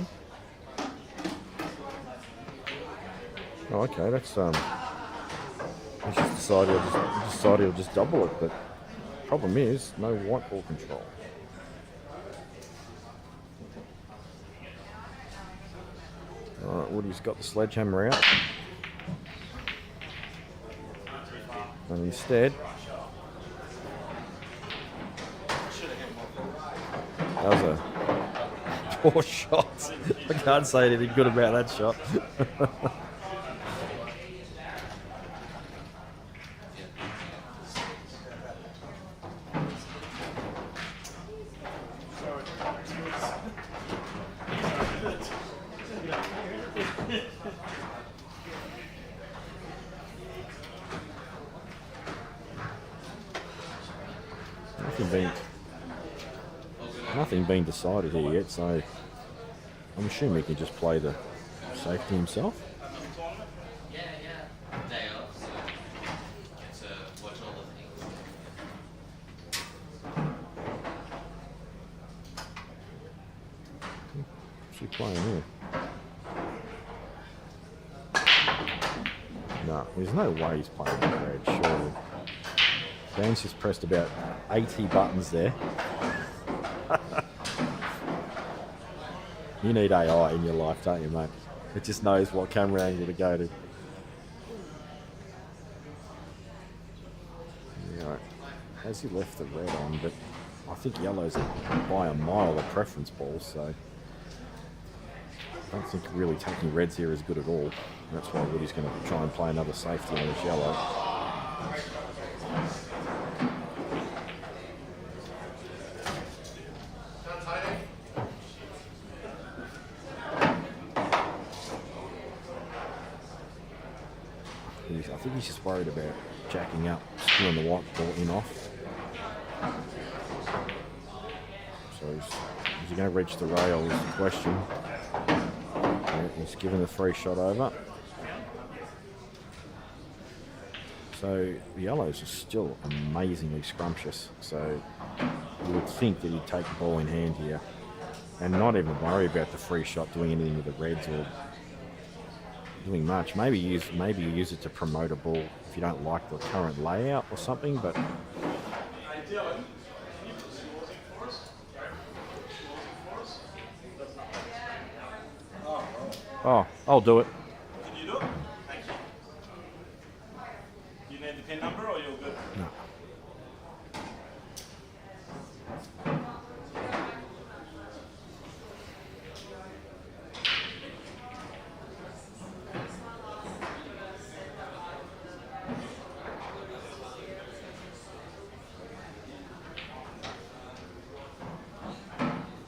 [SPEAKER 1] Oh, okay, that's he's just decided he'll just double it, but problem is no white ball control. Alright, Woody's got the sledgehammer out. And instead, that was a poor shot. I can't say anything good about that shot. Nothing been decided here yet, so I'm assuming he can just play the safety himself.
[SPEAKER 7] Day off, so get to watch all the things.
[SPEAKER 1] What's he playing here? No, there's no way he's playing with red, surely. Dan's just pressed about 80 buttons there. You need AI in your life, don't you, mate? It just knows what camera angle to go to. Right. Has he left the red on? But I think yellow's by a mile a preference ball, so I don't think really taking reds here is good at all. That's why Woody's going to try and play another safety on his yellow. think he's just worried about jacking up, screwing the white ball in off. So is he going to reach the rail is the question. Yeah, he's given the free shot over. So the yellows are still amazingly scrumptious. So you would think that he'd take the ball in hand here and not even worry about the free shot doing anything with the reds or doing much. Maybe you use it to promote a ball if you don't like the current layout or something. But oh, I'll do it.
[SPEAKER 6] Can you do it? Thank you. You need the pin number or you're good?
[SPEAKER 1] No.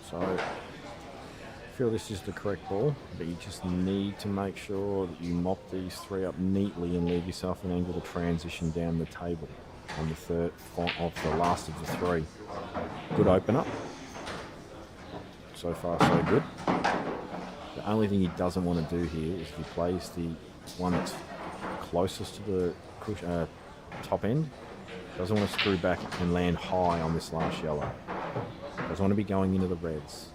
[SPEAKER 1] So I feel this is the correct ball, but you just need to make sure that you mop these three up neatly and leave yourself an angle to transition down the table on the third of the last of the three. Good opener. So far so good. The only thing he doesn't want to do here is if he plays the one that's closest to the top end, doesn't want to screw back and land high on this last yellow. Doesn't want to be going into the reds.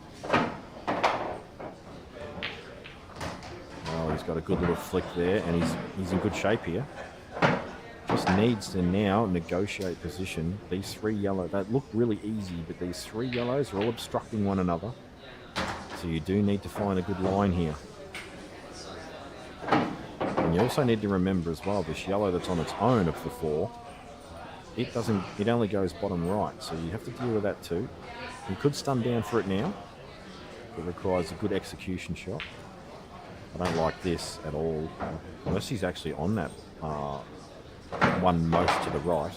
[SPEAKER 1] Oh, he's got a good little flick there, and he's in good shape here. Just needs to now negotiate position. These three yellow, they look really easy, but these three yellows are all obstructing one another. So you do need to find a good line here. And you also need to remember as well, this yellow that's on its own of the four, it only goes bottom right, so you have to deal with that too. You could stun down for it now. It requires a good execution shot. I don't like this at all, unless he's actually on that one most to the right.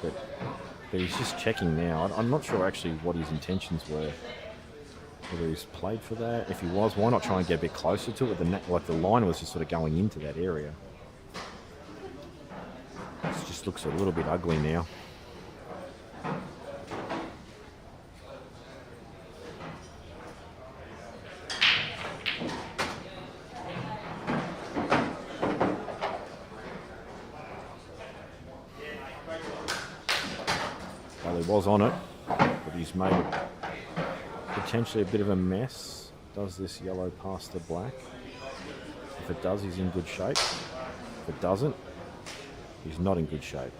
[SPEAKER 1] But he's just checking now. I'm not sure actually what his intentions were. Whether he's played for that. If he was, why not try and get a bit closer to it? Like the line was just sort of going into that area. This just looks a little bit ugly now. Well, he was on it, but he's made it potentially a bit of a mess. Does this yellow pass the black? If it does, he's in good shape. If it doesn't, he's not in good shape.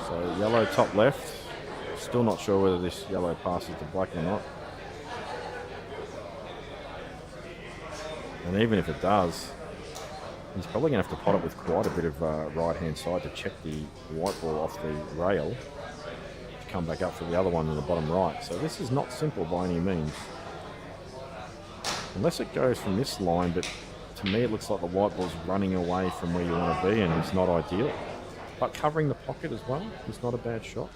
[SPEAKER 1] So yellow top left. Still not sure whether this yellow passes to black or not. And even if it does, he's probably going to have to pot it with quite a bit of right-hand side to check the white ball off the rail to come back up for the other one in the bottom right. So this is not simple by any means. Unless it goes from this line, but to me it looks like the white ball's running away from where you want to be, and it's not ideal. But covering the pocket as well is not a bad shot.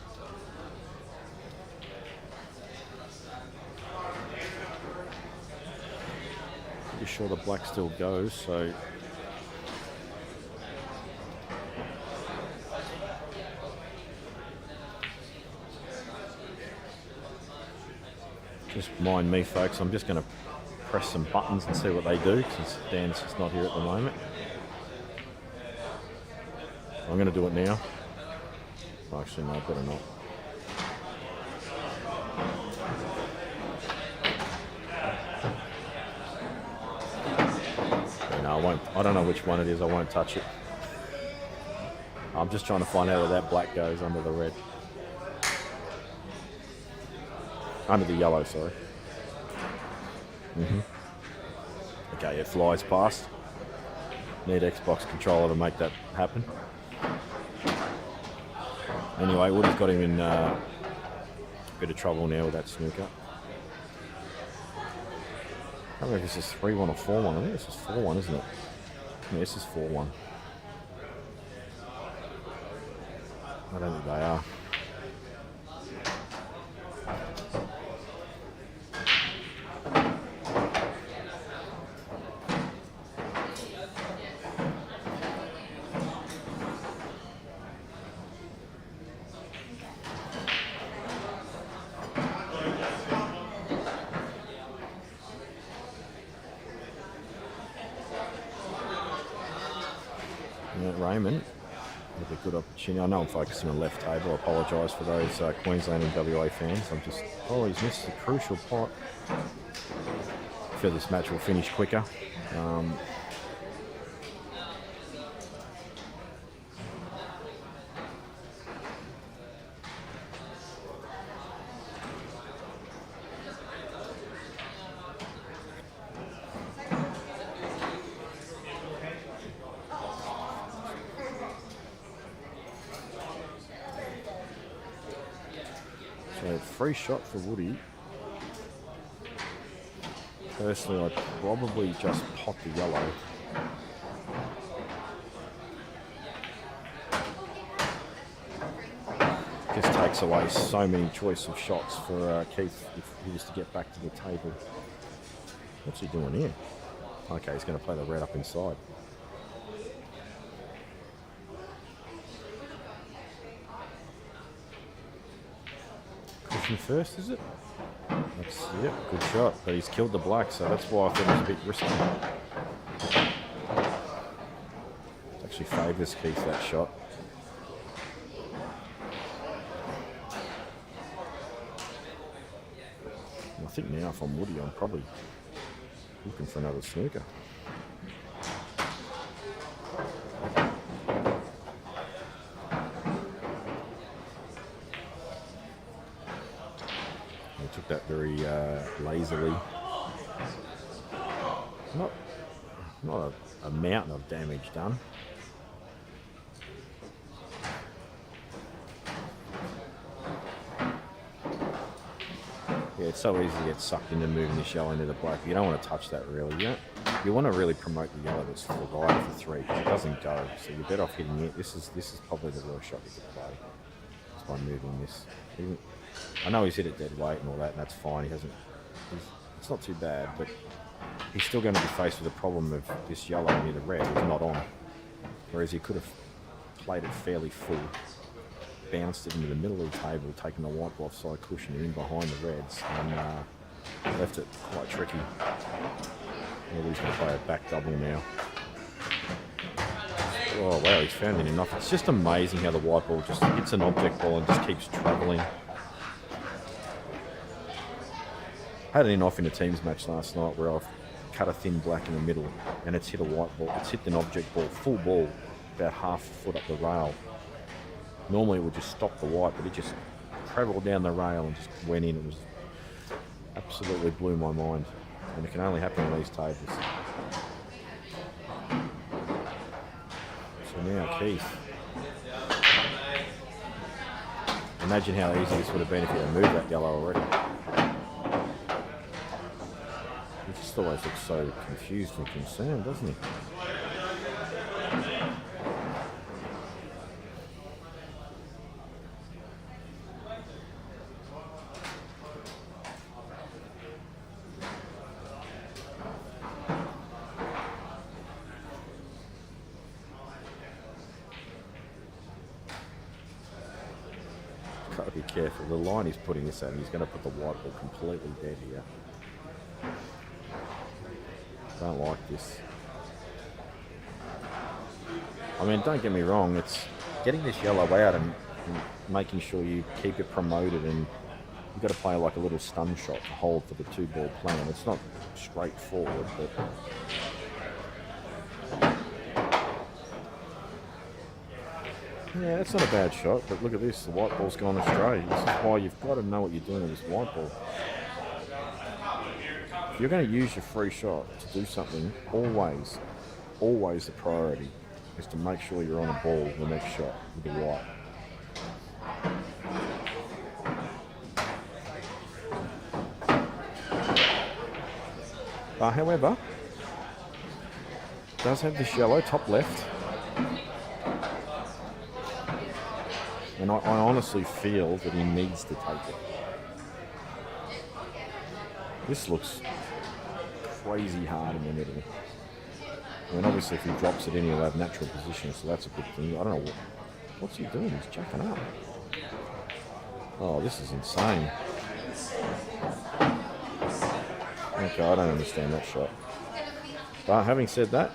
[SPEAKER 1] Pretty sure the black still goes, so just mind me, folks. I'm just going to press some buttons and see what they do, since Dan's just not here at the moment. I'm going to do it now. Well, actually, no, better not. No, I won't. I don't know which one it is. I won't touch it. I'm just trying to find out where that black goes under the red. Under the yellow, sorry. Okay, it flies past. Need Xbox controller to make that happen. Anyway, Woody's got him in a bit of trouble now with that snooker. I don't know if this is 3-1 or 4-1. I think this is 4-1, isn't it? Yeah, this is 4-1. I don't think they are. Raymond with a good opportunity. I know I'm focusing on left table. I apologise for those Queensland and WA fans. I'm just, he's missed a crucial pot. I feel this match will finish quicker. So free shot for Woody. Personally, I'd probably just pot the yellow. Just takes away so many choice of shots for Keith if he was to get back to the table. What's he doing here? Okay, he's going to play the red up inside. Cushion first, is it? That's, yep, good shot. But he's killed the black, so that's why I thought it was a bit risky. It actually favours Keith, that shot. And I think now if I'm Woody, I'm probably looking for another snooker. Took that very lazily. Not a mountain of damage done. Yeah, it's so easy to get sucked into moving this yellow into the black. You don't want to touch that really. You want to really promote the yellow that's for right for 3 because it doesn't go. So you're better off hitting it. This is probably the worst shot you could play. Just by moving this. I know he's hit it dead weight and all that, and that's fine. It's not too bad, but he's still going to be faced with the problem of this yellow near the red is not on. Whereas he could have played it fairly full, bounced it into the middle of the table, taken the white ball offside cushion in behind the reds, and left it quite tricky. Well, he's going to play a back double now. Oh wow, he's found it enough. It's just amazing how the white ball just hits an object ball and just keeps travelling. I had it in off in a teams match last night where I've cut a thin black in the middle and it's hit a white ball. It's hit an object ball, full ball, about half a foot up the rail. Normally it would just stop the white, but it just travelled down the rail and just went in. It was absolutely blew my mind. And it can only happen on these tables. So now Keith. Imagine how easy this would have been if he had moved that yellow already. He just always looks so confused and concerned, doesn't he? Got to be careful. The line he's putting this at, he's going to put the white ball completely dead here. Don't like this. I mean, don't get me wrong, it's getting this yellow out and making sure you keep it promoted, and you've got to play like a little stun shot to hold for the 2-ball plan. It's not straightforward, but yeah, that's not a bad shot, but look at this, the white ball's gone astray. This is why you've got to know what you're doing with this white ball. If you're going to use your free shot to do something, always the priority is to make sure you're on a ball the next shot with the white. However, does have this yellow top left. And I honestly feel that he needs to take it. This looks crazy hard in the middle. I mean, obviously if he drops it in, he'll have natural position, so that's a good thing. I don't know what's he doing. He's jacking up. Oh, this is insane. Okay, I don't understand that shot. But having said that,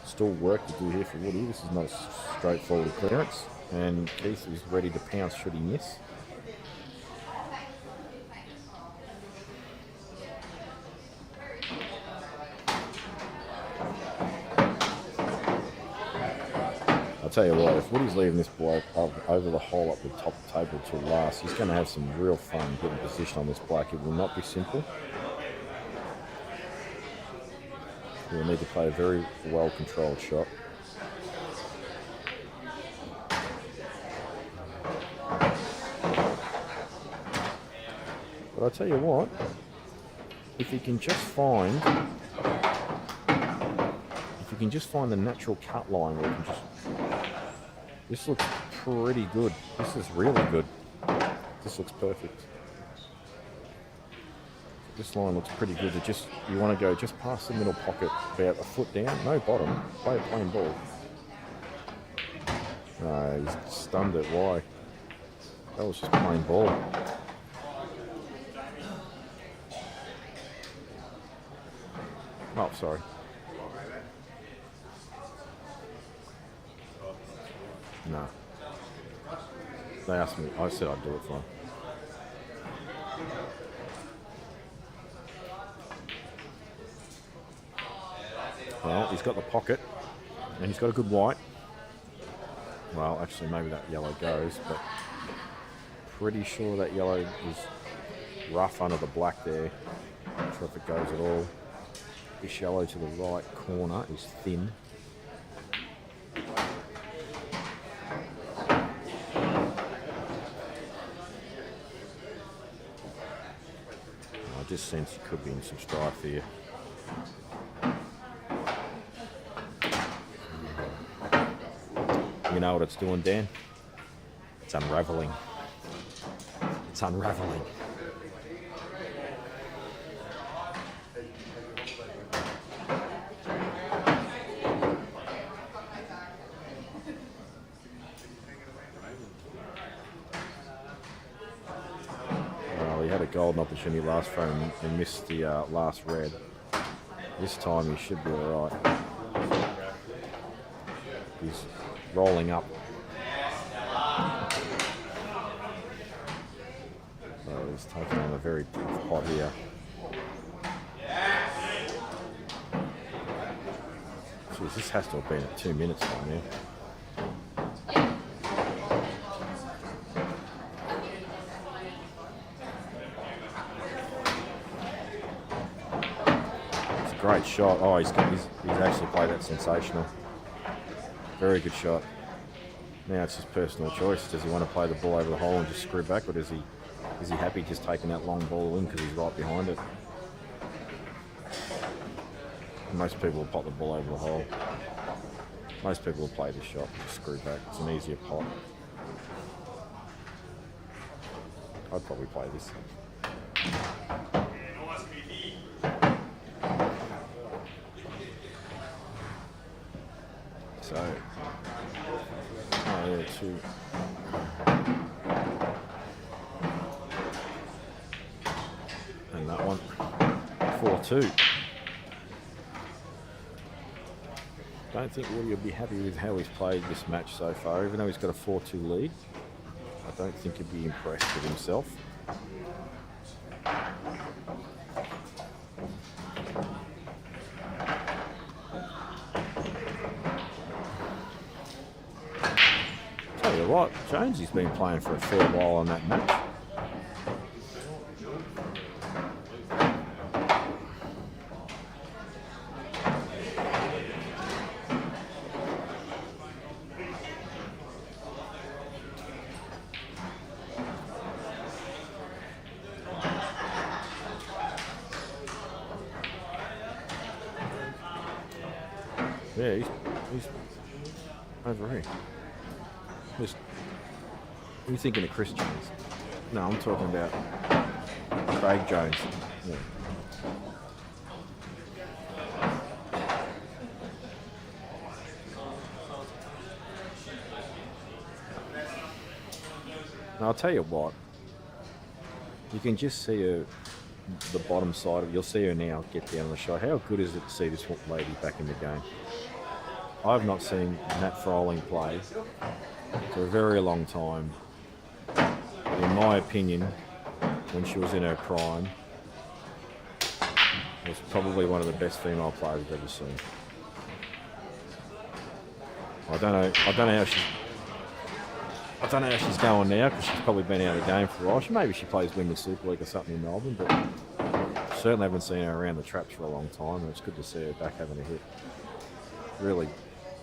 [SPEAKER 1] still work to do here for Woody. This is not a straightforward clearance, and Keith is ready to pounce should he miss. I'll tell you what, if Woody's leaving this bloke over the hole up the top table till last, he's going to have some real fun getting position on this black. It will not be simple. He'll need to play a very well-controlled shot. But I'll tell you what, if he can just find the natural cut line where he can just... This looks pretty good. This is really good. This looks perfect. This line looks pretty good. You want to go just past the middle pocket, about a foot down, no bottom. Play a plain ball. No, he's stunned it. Why? That was just plain ball. Oh, sorry. No. They asked me. I said I'd do it for them. Well, he's got the pocket, and he's got a good white. Well, actually, maybe that yellow goes, but pretty sure that yellow is rough under the black there. Not sure if it goes at all. This yellow to the right corner is thin. I just sense he could be in some strife here. You know what it's doing, Dan? It's unraveling. It's unraveling. Well, he had a golden opportunity last frame and missed the last red. This time he should be all right. He's rolling up. So he's taking on a very tough pot here. Jeez, this has to have been at 2 minutes by now. It's a great shot. Oh, he's actually played that sensational. Very good shot. Now it's his personal choice. Does he want to play the ball over the hole and just screw back, or is he happy just taking that long ball in because he's right behind it? Most people will pop the ball over the hole. Most people will play this shot and screw back. It's an easier pot. I'd probably play this. So, oh yeah, 2. And that one, 4-2. Don't think Woody will be happy with how he's played this match so far, even though he's got a 4-2 lead. I don't think he'd be impressed with himself. Tell you what, Jonesy's been playing for a fair while on that match. Yeah, he's over here. Just, are you thinking of Chris Jones? No, I'm talking about Craig Jones. Yeah. Now, I'll tell you what. You can just see her, the bottom side of. You'll see her now get down on the shot. How good is it to see this lady back in the game? I've not seen Nat Froling play for a very long time. But in my opinion, when she was in her prime, was probably one of the best female players I've ever seen. I don't know how she's going now, because she's probably been out of the game for a while. Maybe she plays Women's Super League or something in Melbourne, but certainly haven't seen her around the traps for a long time, and it's good to see her back having a hit. Really,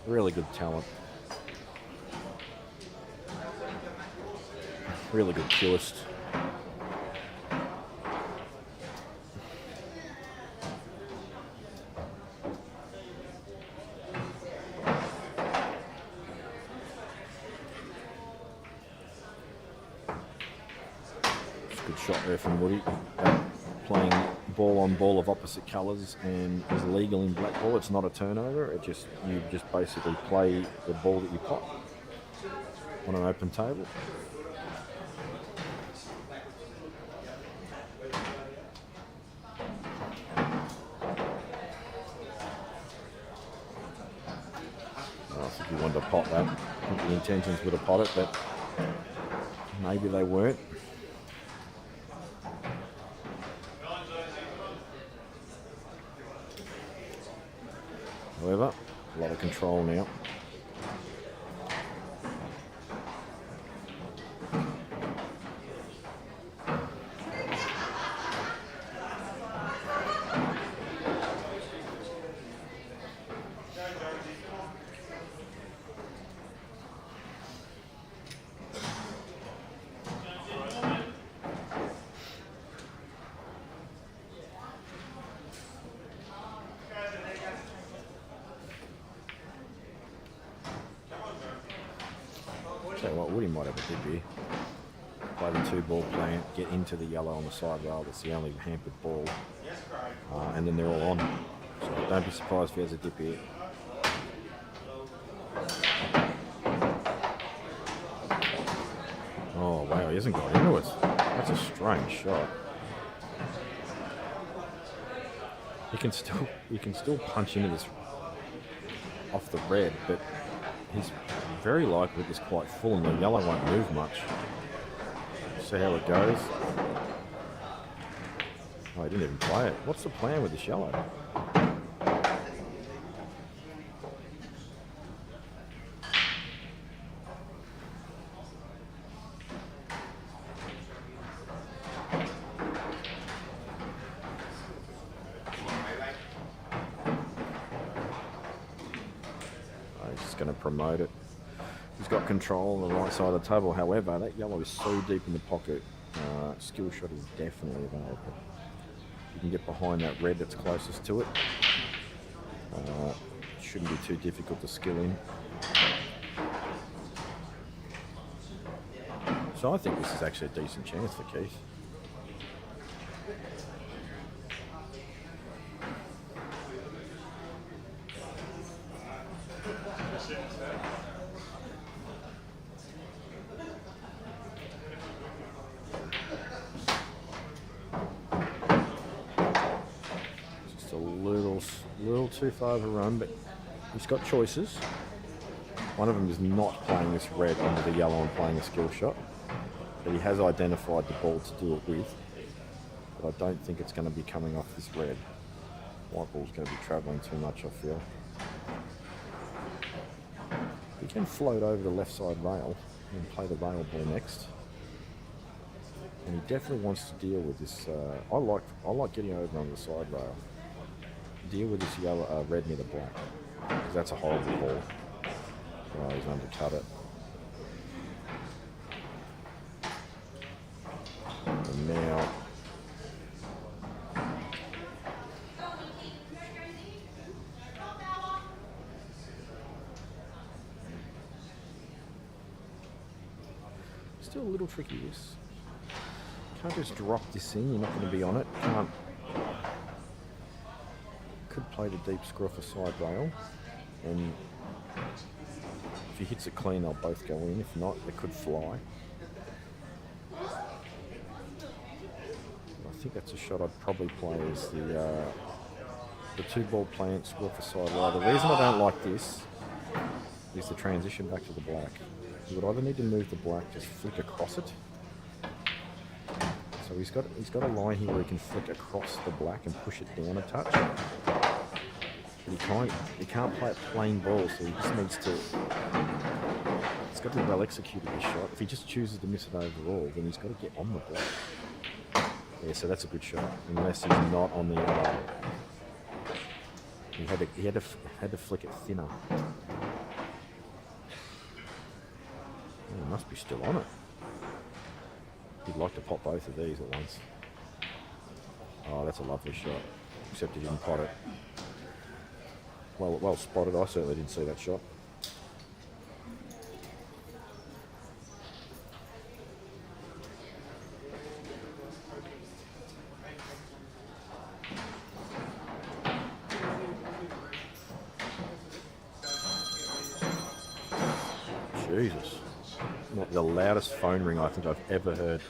[SPEAKER 1] really good talent. Really good cueist. Good shot there from Woody. Playing ball on ball of opposite colours and is legal in black ball. It's not a turnover. You just basically play the ball that you pot on an open table. I think he wanted to pot that. I think the intentions would have pot it, but maybe they weren't. However, a lot of control now. Tell you what, Woody might have a dip here. Play the 2-ball plant, get into the yellow on the side rail. That's the only hampered ball. And then they're all on. So don't be surprised if he has a dip here. Oh wow, he hasn't got into it. That's a strange shot. You can still punch into this off the red, but he's very likely it's quite full and the yellow won't move much. See how it goes. Oh, he didn't even play it. What's the plan with this yellow? He's just going to promote it. He's got control on the right side of the table. However, that yellow is so deep in the pocket. Skill shot is definitely available. You can get behind that red that's closest to it. Shouldn't be too difficult to skill in. So I think this is actually a decent chance for Keith. Little too far of a run, but he's got choices. One of them is not playing this red under the yellow and playing a skill shot, but he has identified the ball to do it with. But I don't think it's going to be coming off this red. White ball's going to be travelling too much, I feel. He can float over the left side rail and play the rail ball next. And he definitely wants to deal with this. I like getting over on the side rail. Deal with this yellow, red near the black, because that's a horrible ball. Oh, he's undercut it. And now, still a little tricky, this. Can't just drop this in, you're not going to be on it. Can't. Could play the deep scruff side rail, and if he hits it clean, they'll both go in. If not, they could fly. I think that's a shot I'd probably play as the 2-ball plant scruff side rail. The reason I don't like this is the transition back to the black. You would either need to move the black, just flick across it. So he's got a line here where he can flick across the black and push it down a touch. But he can't play it plain ball, so he just needs to. It's got to be well executed, this shot. If he just chooses to miss it overall, then he's got to get on the black. Yeah, so that's a good shot, unless he's not on the yellow. He had to flick it thinner. Oh, he must be still on it. He'd like to pop both of these at once. Oh, that's a lovely shot. Except he didn't pot it. Well spotted. I certainly didn't see that shot. Jesus. Not the loudest phone ring I think I've ever heard.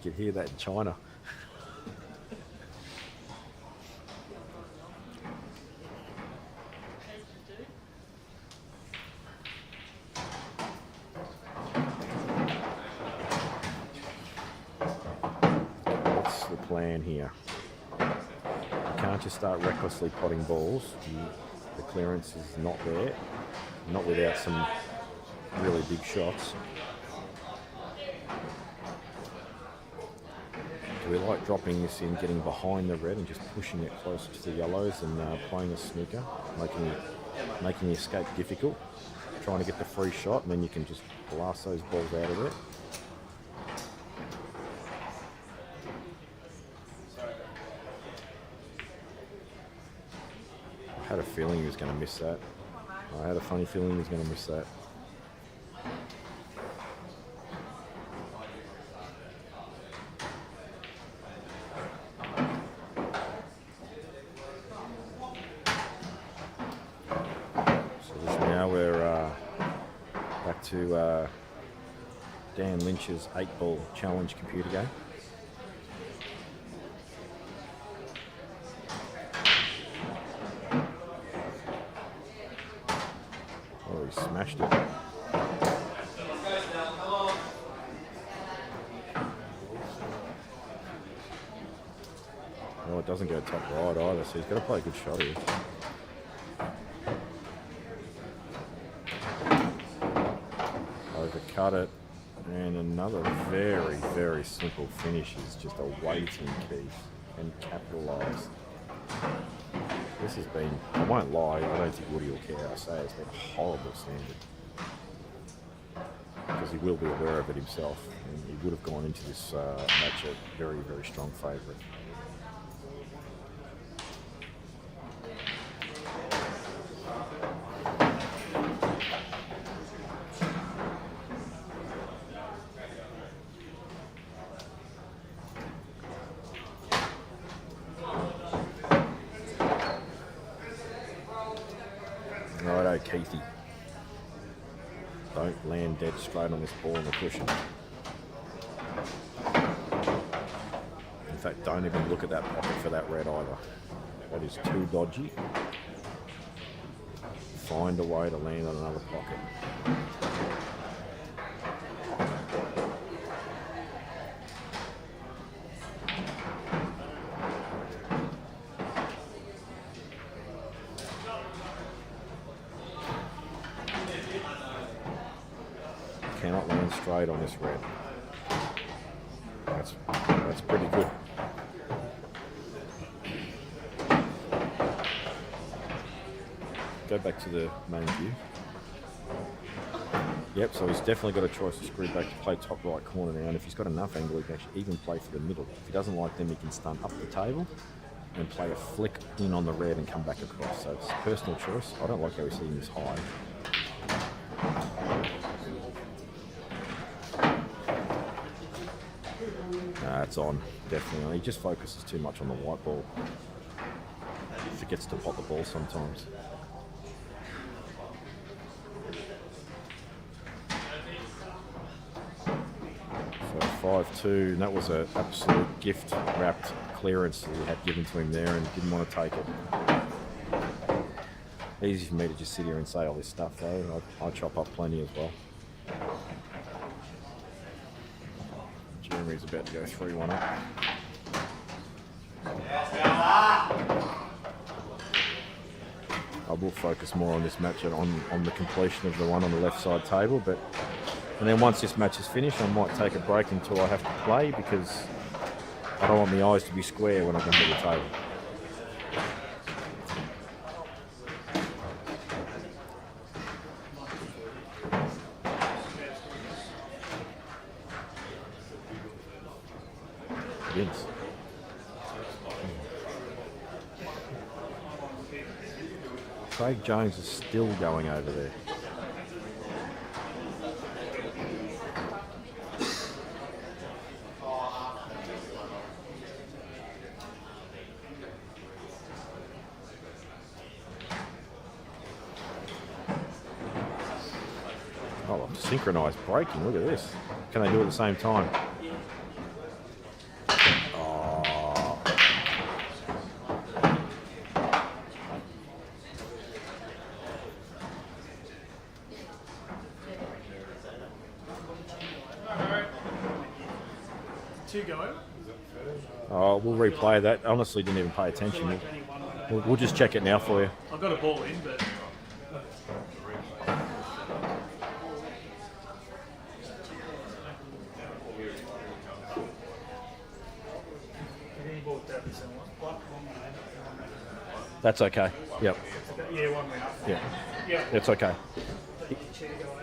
[SPEAKER 1] You could hear that in China. What's the plan here? You can't just start recklessly potting balls. The clearance is not there, not without some really big shots. Do we like dropping this in, getting behind the red and just pushing it closer to the yellows and playing a snooker, making the escape difficult, trying to get the free shot, and then you can just blast those balls out of there? I had a feeling he was going to miss that. I had a funny feeling he was going to miss that. So now we're back to Dan Lynch's 8-ball challenge computer game. Smashed it. Oh, it doesn't go top right either, so he's got to play a good shot here. Overcut it, and another very, very simple finish is just a waiting key and capitalise. This has been, I won't lie, I don't think Woody will care. I say it's been a horrible standard. Because he will be aware of it himself, and he would have gone into this match a very, very strong favourite. Righto, Keithy. Don't land dead straight on this ball in the cushion. In fact, don't even look at that pocket for that red either. That is too dodgy. Find a way to land on another pocket. Cannot land straight on this red. That's pretty good. Go back to the main view. Yep, so he's definitely got a choice to screw back to play top right corner now, and if he's got enough angle, he can actually even play for the middle. If he doesn't like them, he can stunt up the table and play a flick in on the red and come back across. So it's personal choice. I don't like how he's sitting this high. that's on, definitely. He just focuses too much on the white ball. Forgets to pot the ball sometimes. So 5-2, and that was an absolute gift-wrapped clearance that he had given to him there and didn't want to take it. Easy for me to just sit here and say all this stuff though. I chop up plenty as well. Jeremy's about to go 3-1 up. I will focus more on this match and on the completion of the one on the left side table, and then once this match is finished, I might take a break until I have to play because I don't want my eyes to be square when I come to the table. Yes. Craig Jones is still going over there. Oh, synchronized braking. Look at this. Can they do it at the same time?
[SPEAKER 6] Two go.
[SPEAKER 1] Oh, we'll replay that. Honestly, didn't even pay attention. We'll just check it now for you.
[SPEAKER 6] I've got a ball in, but
[SPEAKER 1] That's okay. Yep.
[SPEAKER 6] yeah, one went up.
[SPEAKER 1] Yeah.
[SPEAKER 6] Yeah.
[SPEAKER 1] It's okay.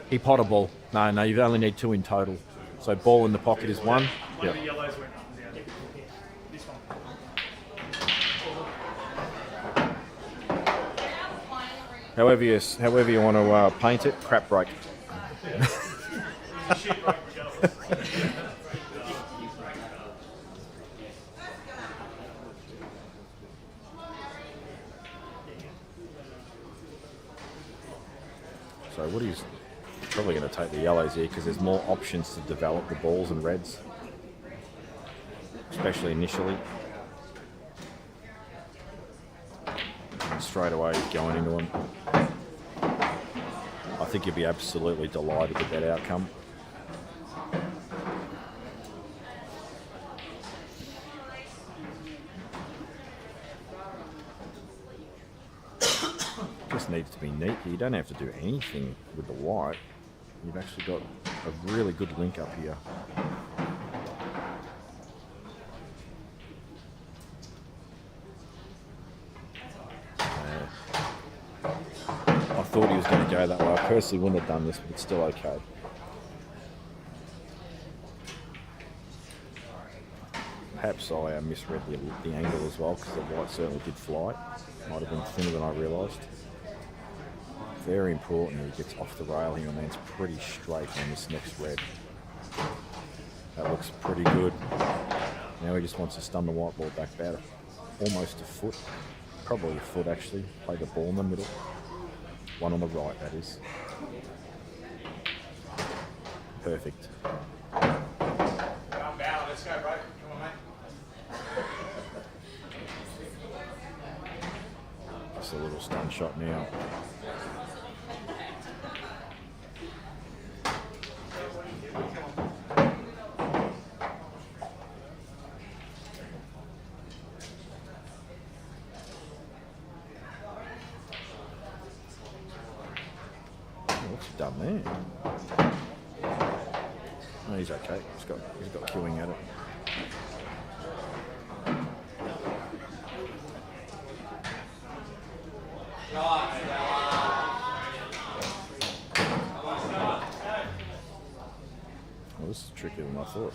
[SPEAKER 1] He pot a ball. No, you only need 2 in total. So ball in the pocket is 1.
[SPEAKER 6] One
[SPEAKER 1] Yep.
[SPEAKER 6] of the yellows went up and down. This one.
[SPEAKER 1] However you want to paint it, crap break.
[SPEAKER 6] Shit broke regardless.
[SPEAKER 1] So Woody's probably going to take the yellows here because there's more options to develop the balls and reds, especially initially. And straight away he's going into them. I think you'd be absolutely delighted with that outcome. Just needs to be neat. You don't have to do anything with the white. You've actually got a really good link up here. I thought he was going to go that way. I personally wouldn't have done this, but it's still okay. Perhaps I misread the angle as well because the white certainly did fly. Might have been thinner than I realised. Very important he gets off the rail here and lands pretty straight on this next red. That looks pretty good. Now he just wants to stun the white ball back about almost a foot. Probably a foot actually. Play the ball in the middle. One on the right, that is. Perfect.
[SPEAKER 6] Let's go, bro. Come on, mate.
[SPEAKER 1] Just a little stun shot now. What's he done there? No, he's okay. He's got queuing at it. Well, this is trickier than I thought.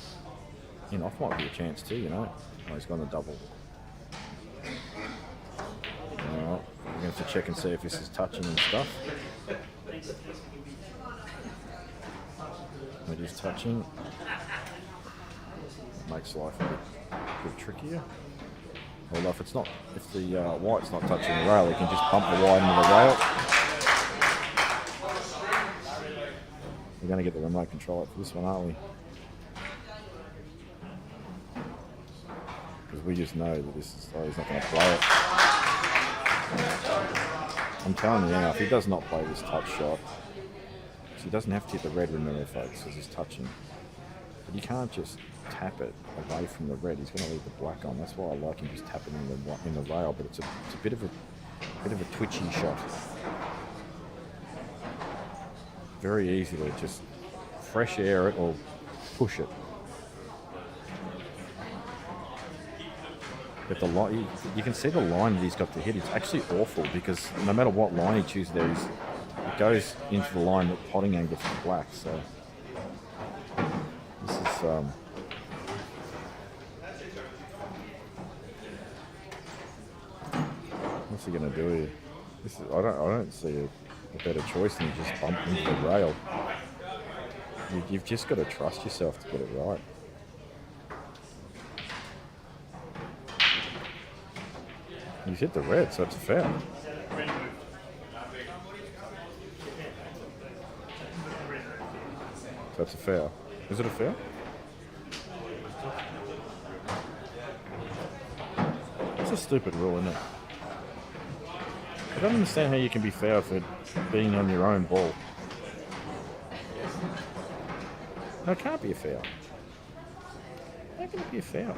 [SPEAKER 1] In off might be a chance too, you know. Oh, he's gone the double. Alright, we're going to have to check and see if this is touching and stuff. It is touching. makes life a bit trickier. Although if the white's not touching the rail, you can just bump the white into the rail. We're going to get the remote control for this one, aren't we? Because we just know that he's not going to play it. I'm telling you now, if he does not play this touch shot, so he doesn't have to hit the red, remember, folks, because he's touching. But you can't just tap it away from the red. He's going to leave the black on. That's why I like him just tapping in the rail. But it's a bit of a twitchy shot. Very easy to just fresh air it or push it. But the line, you can see the line that he's got to hit. It's actually awful because no matter what line he chooses there, it goes into the line that potting angle for the black. So this is what's he going to do here? I don't see a better choice than just bump into the rail. You've just got to trust yourself to get it right. He's hit the red, so it's a foul. So it's a foul. Is it a foul? It's a stupid rule, isn't it? I don't understand how you can be fouled for being on your own ball. No, it can't be a foul. How can it be a foul?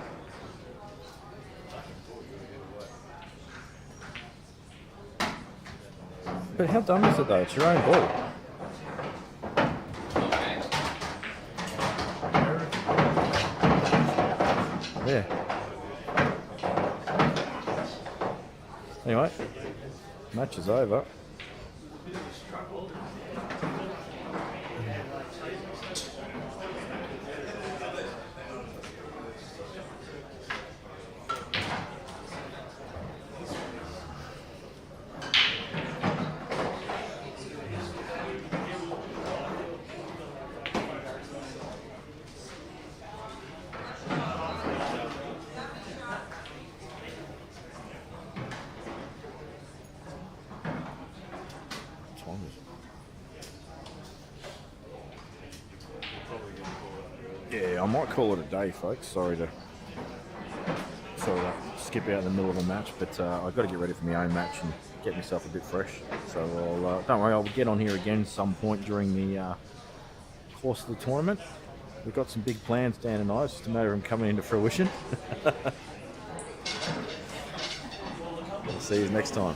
[SPEAKER 1] But how dumb is it though? It's your own ball. Yeah. Anyway, match is over. Yeah, I might call it a day, folks. Sorry to skip out in the middle of a match, but I've got to get ready for my own match and get myself a bit fresh. So don't worry, I'll get on here again some point during the course of the tournament. We've got some big plans, Dan and I. It's just a matter of them coming into fruition. We'll see you next time.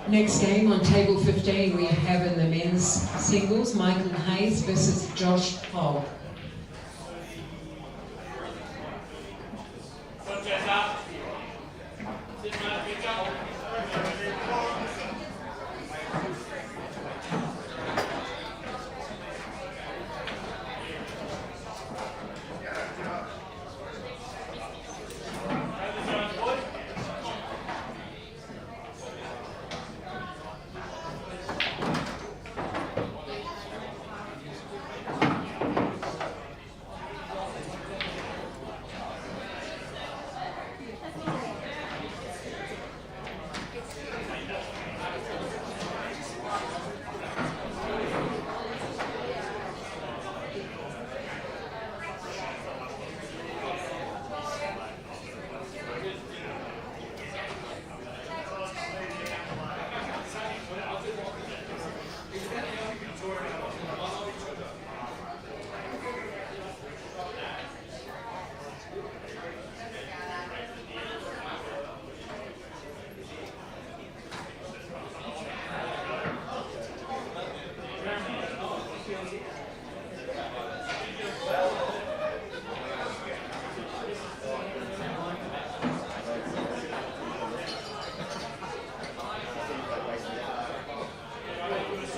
[SPEAKER 5] Next game on table 15 we have in the men's singles, Michael Hayes versus Josh Hogg.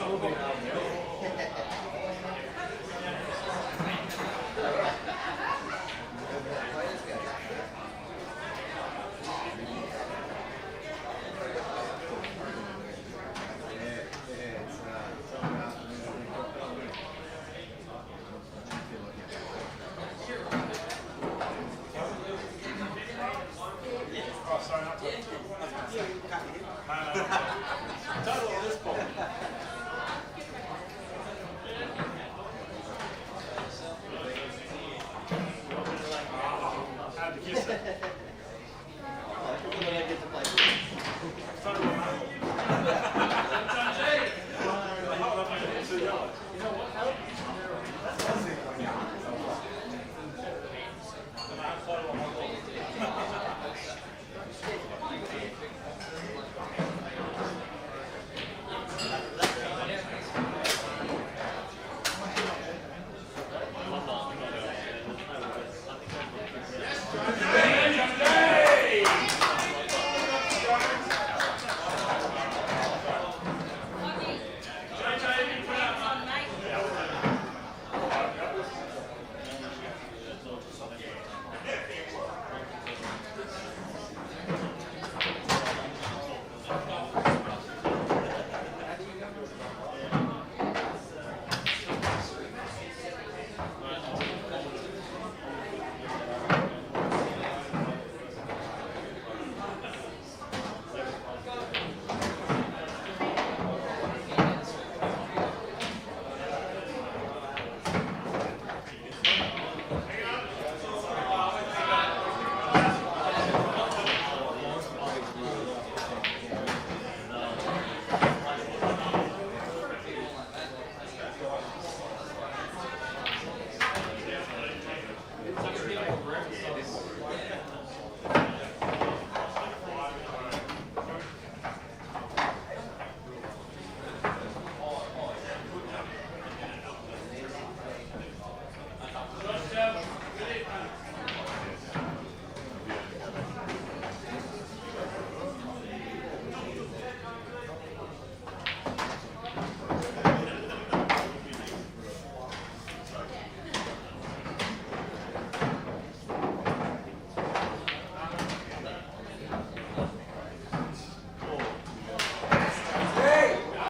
[SPEAKER 6] It's all been out there.